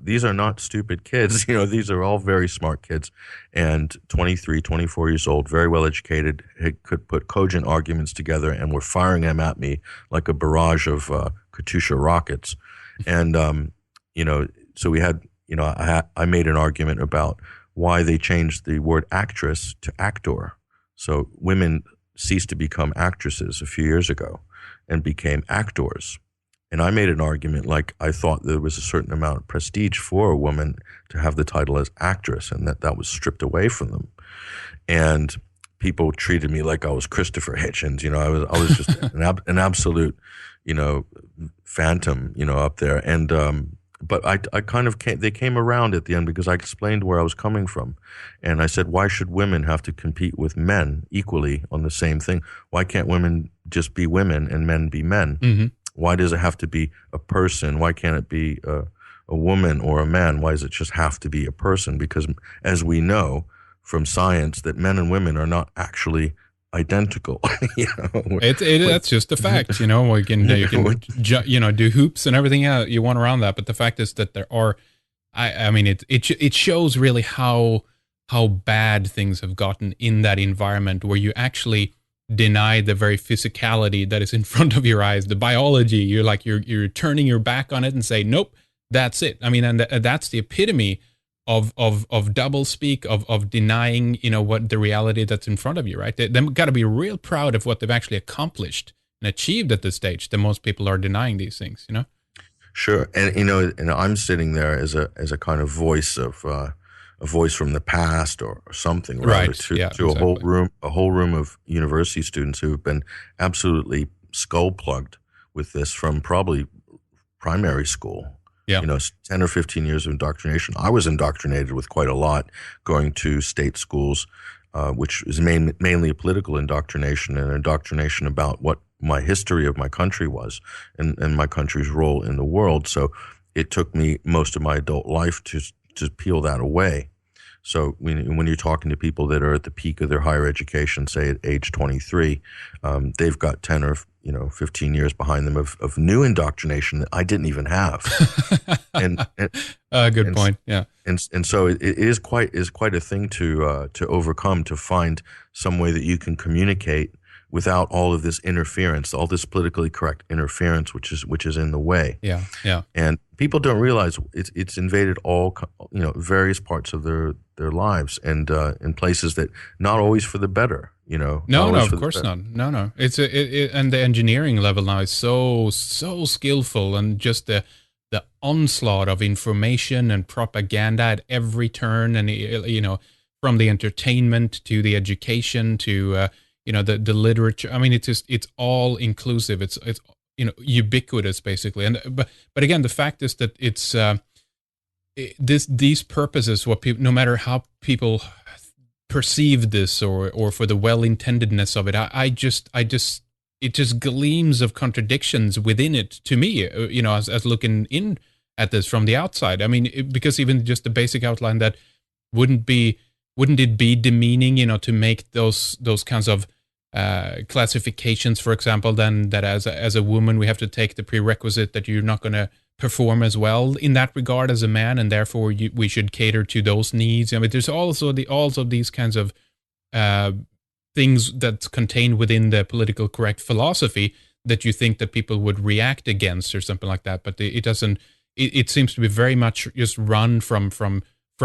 [SPEAKER 2] these are not stupid kids. These are all very smart kids, and 23, 24 years old, very well educated, could put cogent arguments together, and were firing them at me like a barrage of Katyusha rockets. And so we had, I made an argument about why they changed the word actress to actor. So women ceased to become actresses a few years ago and became actors. And I made an argument like I thought there was a certain amount of prestige for a woman to have the title as actress, and that was stripped away from them. And people treated me like I was Christopher Hitchens. I was just an absolute, phantom, up there. And but I kind of they came around at the end because I explained where I was coming from. And I said, why should women have to compete with men equally on the same thing? Why can't women just be women and men be men?
[SPEAKER 1] Mm-hmm.
[SPEAKER 2] Why does it have to be a person? Why can't it be a woman or a man? Why does it just have to be a person? Because as we know from science, that men and women are not actually identical.
[SPEAKER 1] That's just a fact. You can do hoops and everything you want around that, but the fact is that there are. I mean, it shows really how bad things have gotten in that environment where you actually deny the very physicality that is in front of your eyes, the biology. You're turning your back on it and say, nope, that's it. I mean, and that's the epitome of doublespeak, of denying, what the reality that's in front of you, right? They've got to be real proud of what they've actually accomplished and achieved at this stage. That most people are denying these things,
[SPEAKER 2] Sure, and I'm sitting there as a kind of voice of a voice from the past or something, rather,
[SPEAKER 1] right?
[SPEAKER 2] to
[SPEAKER 1] Exactly.
[SPEAKER 2] a whole room of university students who have been absolutely skull plugged with this from probably primary school.
[SPEAKER 1] Yeah.
[SPEAKER 2] 10 or 15 years of indoctrination. I was indoctrinated with quite a lot going to state schools, which is mainly a political indoctrination and indoctrination about what my history of my country was and my country's role in the world. So it took me most of my adult life to peel that away. So when you're talking to people that are at the peak of their higher education, say at age 23, they've got 10 or 15 years behind them of new indoctrination that I didn't even have.
[SPEAKER 1] Good point. Yeah.
[SPEAKER 2] And so it is quite a thing to overcome, to find some way that you can communicate without all of this interference, all this politically correct interference, which is in the way.
[SPEAKER 1] Yeah. Yeah.
[SPEAKER 2] And people don't realize it's invaded all various parts of their lives and in places that not always for the better.
[SPEAKER 1] No, of course not. No. It's and the engineering level now is so skillful, and just the onslaught of information and propaganda at every turn, and from the entertainment to the education to the literature. I mean, it's all inclusive. It's ubiquitous basically. And but again, the fact is that it's these purposes, what people, no matter how people perceive this or for the well-intendedness of it, it just gleams of contradictions within it to me, as looking in at this from the outside. I mean, because even just the basic outline, that wouldn't it be demeaning, to make those kinds of classifications, for example, then that as a woman we have to take the prerequisite that you're not going to perform as well in that regard as a man, and therefore we should cater to those needs. I mean, there's also these kinds of things that's contained within the political correct philosophy that you think that people would react against or something like that, but it doesn't. It seems to be very much just run from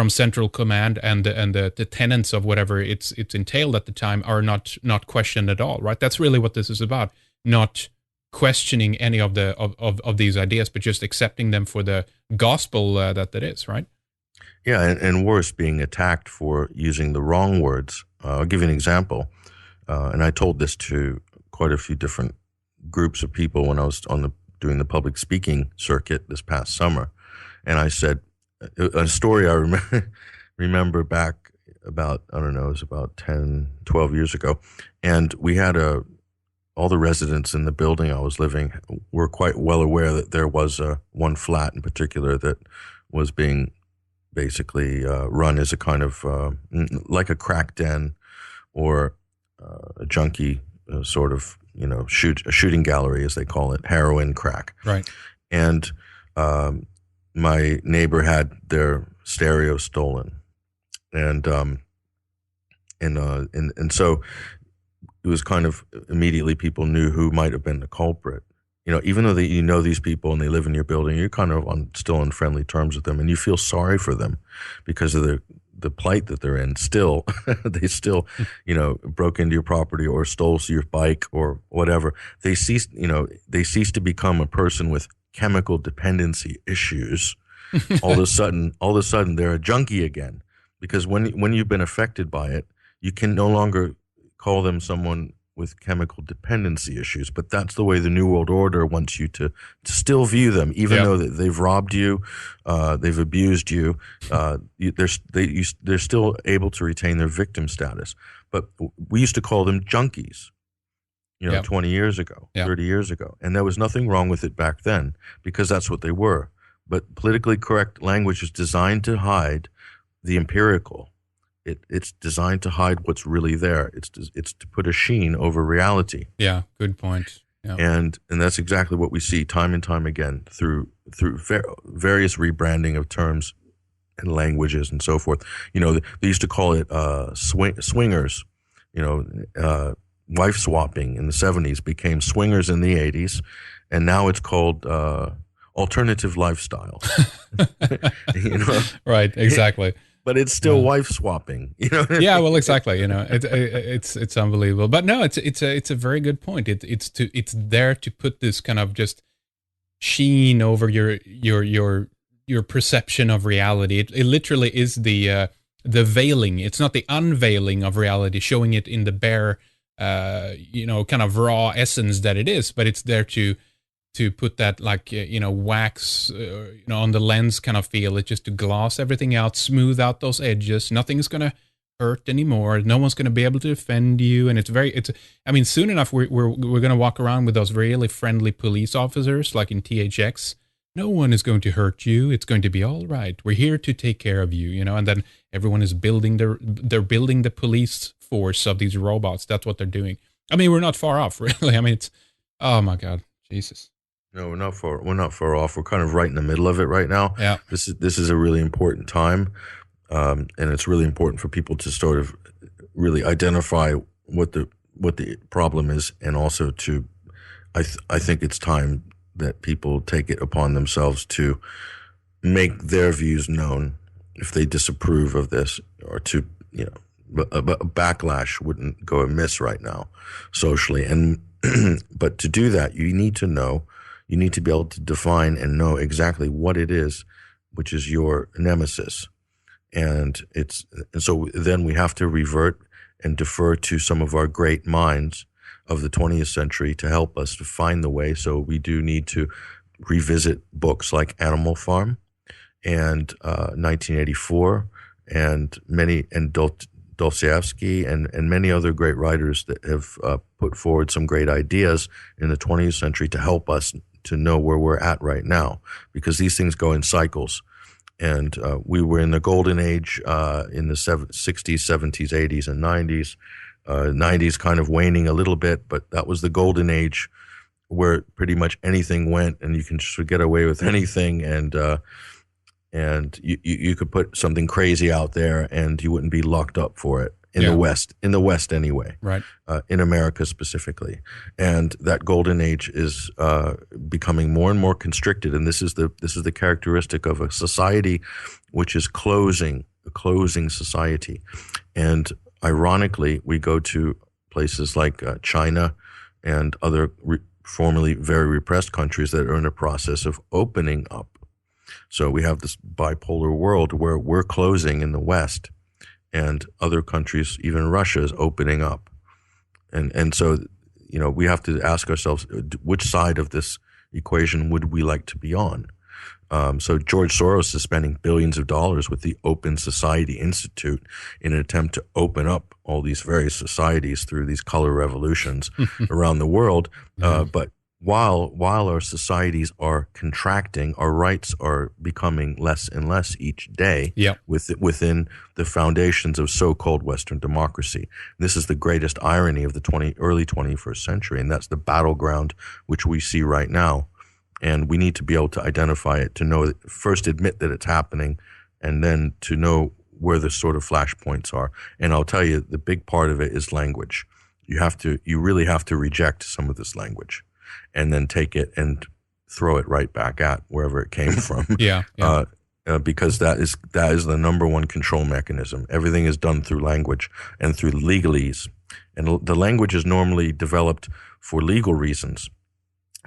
[SPEAKER 1] central command, and the tenets of whatever it's entailed at the time are not questioned at all, right? That's really what this is about, not questioning any of these ideas, but just accepting them for the gospel that is, right?
[SPEAKER 2] Yeah, and worse, being attacked for using the wrong words. I'll give you an example, and I told this to quite a few different groups of people when I was doing the public speaking circuit this past summer, and I said a story I remember back about, I don't know, it was about 10, 12 years ago, and we had all the residents in the building I was living were quite well aware that there was one flat in particular that was being basically run as a kind of like a crack den or a junkie sort of a shooting gallery, as they call it, heroin, crack.
[SPEAKER 1] Right.
[SPEAKER 2] And my neighbor had their stereo stolen, and so it was kind of immediately people knew who might have been the culprit. Even though these people and they live in your building, you're kind of still on friendly terms with them, and you feel sorry for them because of the plight that they're in. Still, they still, broke into your property or stole your bike or whatever. They cease to become a person with chemical dependency issues. all of a sudden they're a junkie again, because when you've been affected by it, you can no longer call them someone with chemical dependency issues, but that's the way the New World Order wants you to still view them, even though they've robbed you, they've abused you. They're still able to retain their victim status. But we used to call them junkies, 20 years ago, 30 years ago, and there was nothing wrong with it back then because that's what they were. But politically correct language is designed to hide the empirical. It's designed to hide what's really there. It's to put a sheen over reality.
[SPEAKER 1] Yeah, good point. Yeah.
[SPEAKER 2] And that's exactly what we see time and time again through various rebranding of terms and languages and so forth. They used to call it swingers. Wife swapping in the 70s became swingers in the 80s, and now it's called alternative lifestyle.
[SPEAKER 1] Right, exactly.
[SPEAKER 2] But it's still wife swapping,
[SPEAKER 1] Yeah, well, exactly. It's unbelievable. But no, it's a very good point. It's there to put this kind of just sheen over your perception of reality. It literally is the veiling. It's not the unveiling of reality, showing it in the bare, kind of raw essence that it is. But it's there to put that wax, on the lens kind of feel. It's just to gloss everything out, smooth out those edges. Nothing's going to hurt anymore. No one's going to be able to defend you. And soon enough, we're going to walk around with those really friendly police officers like in THX. No one is going to hurt you. It's going to be all right. We're here to take care of you, and then everyone is building they're building the police force of these robots. That's what they're doing. We're not far off, really. It's, oh my God, Jesus.
[SPEAKER 2] No, we're not far off. We're kind of right in the middle of it right now.
[SPEAKER 1] Yeah.
[SPEAKER 2] This is a really important time, and it's really important for people to sort of really identify what the problem is, and also to, I think it's time that people take it upon themselves to make their views known if they disapprove of this, or to a backlash wouldn't go amiss right now socially, and but to do that you need to be able to define and know exactly what it is, which is your nemesis. And so then we have to revert and defer to some of our great minds of the 20th century to help us to find the way. So we do need to revisit books like Animal Farm and 1984 and Dostoevsky and many other great writers that have put forward some great ideas in the 20th century to help us to know where we're at right now, because these things go in cycles. And we were in the golden age in the 60s, 70s, 80s, and 90s. 90s kind of waning a little bit, but that was the golden age where pretty much anything went, and you can just get away with anything, and you could put something crazy out there, and you wouldn't be locked up for it in the West anyway,
[SPEAKER 1] right?
[SPEAKER 2] In America specifically, and that golden age is becoming more and more constricted, and this is the characteristic of a society which is a closing society, and ironically, we go to places like China and other formerly very repressed countries that are in a process of opening up. So we have this bipolar world where we're closing in the West, and other countries, even Russia, is opening up. And so, we have to ask ourselves, which side of this equation would we like to be on? So George Soros is spending billions of dollars with the Open Society Institute in an attempt to open up all these various societies through these color revolutions around the world. But while our societies are contracting, our rights are becoming less and less each day within the foundations of so-called Western democracy. This is the greatest irony of the early 21st century, and that's the battleground which we see right now. And we need to be able to identify it, to know, first admit that it's happening, and then to know where the sort of flashpoints are. And I'll tell you, the big part of it is language. You really have to reject some of this language, and then take it and throw it right back at wherever it came from. Because that is the number one control mechanism. Everything is done through language and through legalese. And the language is normally developed for legal reasons.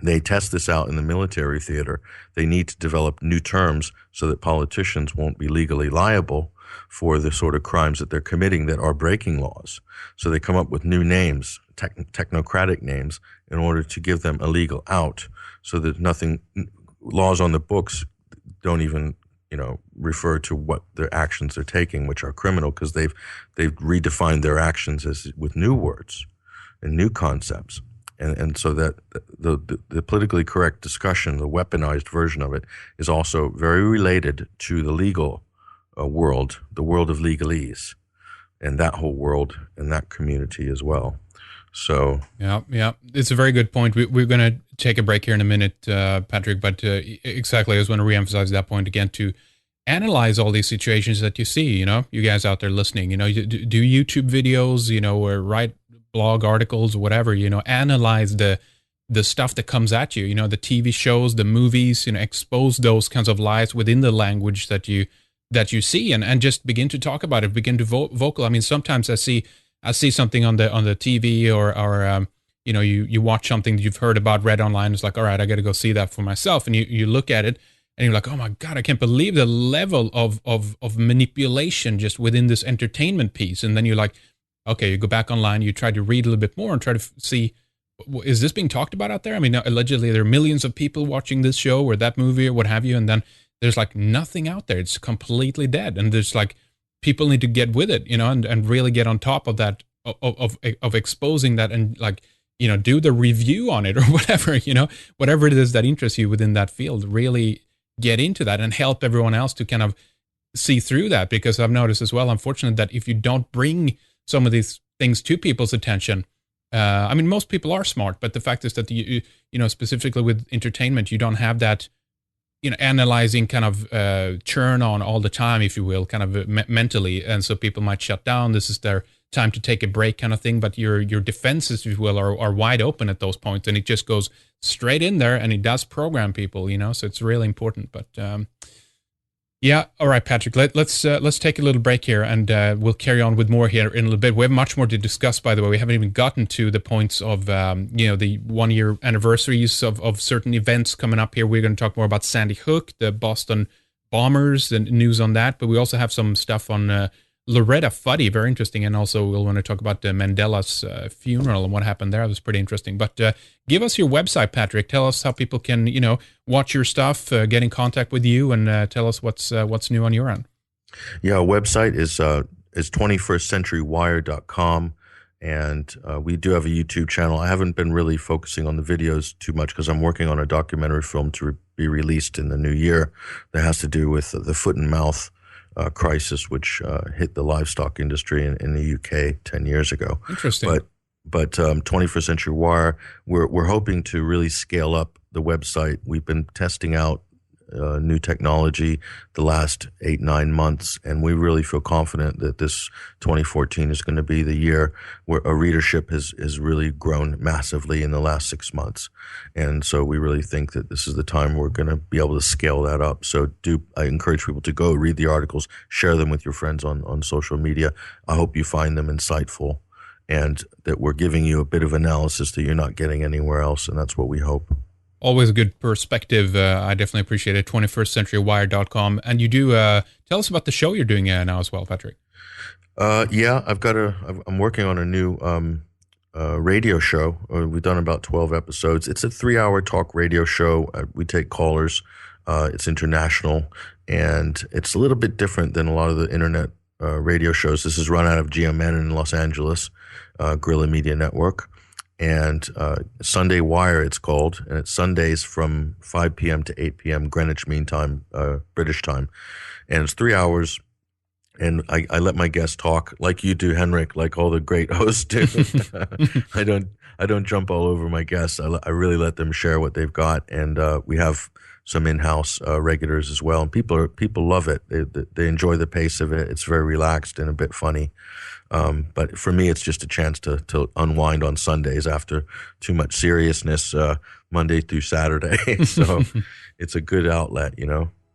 [SPEAKER 2] They test this out in the military theater. They need to develop new terms so that politicians won't be legally liable for the sort of crimes that they're committing that are breaking laws. So they come up with new names technocratic names in order to give them a legal out, so that laws on the books don't even refer to what their actions they're taking, which are criminal, because they've redefined their actions as with new words and new concepts, and so that the politically correct discussion, the weaponized version of it, is also very related to the legal world, the world of legalese, and that whole world and that community as well. So
[SPEAKER 1] yeah, it's a very good point. We're going to take a break here in a minute, Patrick. But exactly, I just want to reemphasize that point again, to analyze all these situations that you see. You guys out there listening, do YouTube videos, or write blog articles, or whatever. Analyze the stuff that comes at you. The TV shows, the movies. Expose those kinds of lies within the language that you see, and just begin to talk about it. Begin to vocal. I mean, sometimes I see something on the TV, or you watch something that you've heard about, read online. It's like, all right, I got to go see that for myself. And you look at it and you're like, oh my God, I can't believe the level of manipulation just within this entertainment piece. And then you're like, okay, you go back online, you try to read a little bit more and try to see, is this being talked about out there? I mean, allegedly there are millions of people watching this show or that movie or what have you. And then there's like nothing out there. It's completely dead. And there's like, people need to get with it, and really get on top of that, of exposing that, and like, do the review on it or whatever, whatever it is that interests you within that field, really get into that and help everyone else to kind of see through that. Because I've noticed as well, unfortunately, that if you don't bring some of these things to people's attention, I mean, most people are smart, but the fact is that specifically with entertainment, you don't have that, analyzing kind of churn on all the time, if you will, kind of mentally. And so people might shut down. This is their time to take a break kind of thing. But your defenses, if you will, are wide open at those points. And it just goes straight in there, and it does program people, so it's really important. But yeah, all right, Patrick, let's take a little break here, and we'll carry on with more here in a little bit. We have much more to discuss, by the way. We haven't even gotten to the points of the 1 year anniversaries of certain events coming up here. We're going to talk more about Sandy Hook, the Boston bombers, and news on that. But we also have some stuff on Loretta Fuddy, very interesting, and also we'll want to talk about Mandela's funeral and what happened there. That was pretty interesting. But give us your website, Patrick. Tell us how people can, watch your stuff, get in contact with you, and tell us what's new on your end.
[SPEAKER 2] Yeah, our website is 21stcenturywire.com, and we do have a YouTube channel. I haven't been really focusing on the videos too much because I'm working on a documentary film to be released in the new year that has to do with the foot and mouth crisis, which hit the livestock industry in the UK 10 years ago.
[SPEAKER 1] Interesting.
[SPEAKER 2] But 21st Century Wire, we're hoping to really scale up the website. We've been testing out new technology the last 8-9 months, and we really feel confident that this 2014 is going to be the year where a readership has really grown massively in the last 6 months. And so we really think that this is the time we're going to be able to scale that up. So I encourage people to go read the articles, share them with your friends on social media. I hope you find them insightful, and that we're giving you a bit of analysis that you're not getting anywhere else, and that's what we hope.
[SPEAKER 1] Always a good perspective. I definitely appreciate it. 21stcenturywire.com. And you do tell us about the show you're doing now as well, Patrick.
[SPEAKER 2] Yeah, I'm working on a new radio show. We've done about 12 episodes. It's a 3-hour talk radio show. We take callers. It's international, and it's a little bit different than a lot of the internet radio shows. This is run out of GMN in Los Angeles, Guerrilla Media Network. And Sunday Wire, it's called, and it's Sundays from 5 p.m. to 8 p.m. Greenwich Mean Time, British time. And it's 3 hours, and I let my guests talk like you do, Henrik, like all the great hosts do. I don't jump all over my guests. I really let them share what they've got, and we have some in-house regulars as well. And people love it. They enjoy the pace of it. It's very relaxed and a bit funny. But for me, it's just a chance to unwind on Sundays after too much seriousness Monday through Saturday. So it's a good outlet,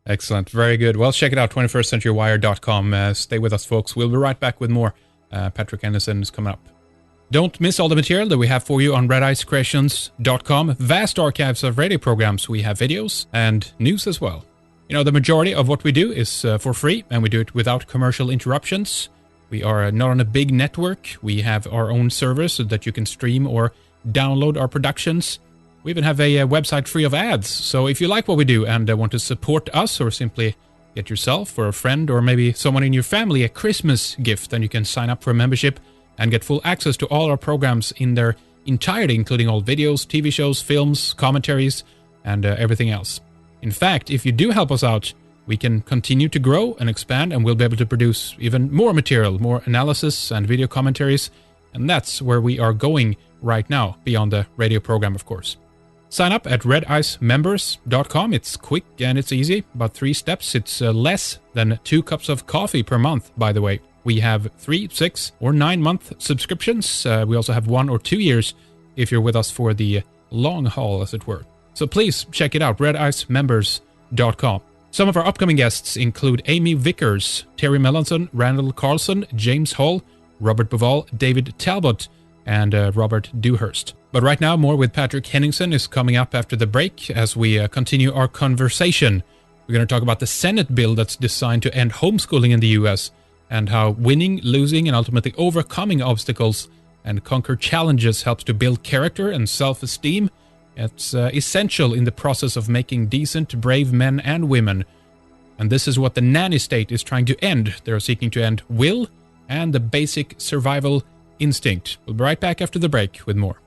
[SPEAKER 1] Excellent. Very good. Well, check it out, 21stcenturywire.com. Stay with us, folks. We'll be right back with more. Patrick Henningsen is coming up. Don't miss all the material that we have for you on redicecreations.com. Vast archives of radio programs. We have videos and news as well. The majority of what we do is for free, and we do it without commercial interruptions. We are not on a big network. We have our own servers so that you can stream or download our productions. We even have a website free of ads. So if you like what we do and want to support us, or simply get yourself or a friend or maybe someone in your family a Christmas gift, then you can sign up for a membership and get full access to all our programs in their entirety, including all videos, TV shows, films, commentaries, and everything else. In fact, if you do help us out, we can continue to grow and expand, and we'll be able to produce even more material, more analysis and video commentaries, and that's where we are going right now, beyond the radio program, of course. Sign up at redicemembers.com. It's quick and it's easy, about 3 steps. It's less than 2 cups of coffee per month, by the way. We have 3, 6, or 9-month subscriptions. We also have 1 or 2 years if you're with us for the long haul, as it were. So please check it out, redicemembers.com. Some of our upcoming guests include Amy Vickers, Terry Melanson, Randall Carlson, James Hall, Robert Buvall, David Talbot, and Robert Dewhurst. But right now, more with Patrick Henningsen is coming up after the break as we continue our conversation. We're going to talk about the Senate bill that's designed to end homeschooling in the U.S., and how winning, losing, and ultimately overcoming obstacles and conquer challenges helps to build character and self-esteem. It's essential in the process of making decent, brave men and women. And this is what the nanny state is trying to end. They're seeking to end will and the basic survival instinct. We'll be right back after the break with more.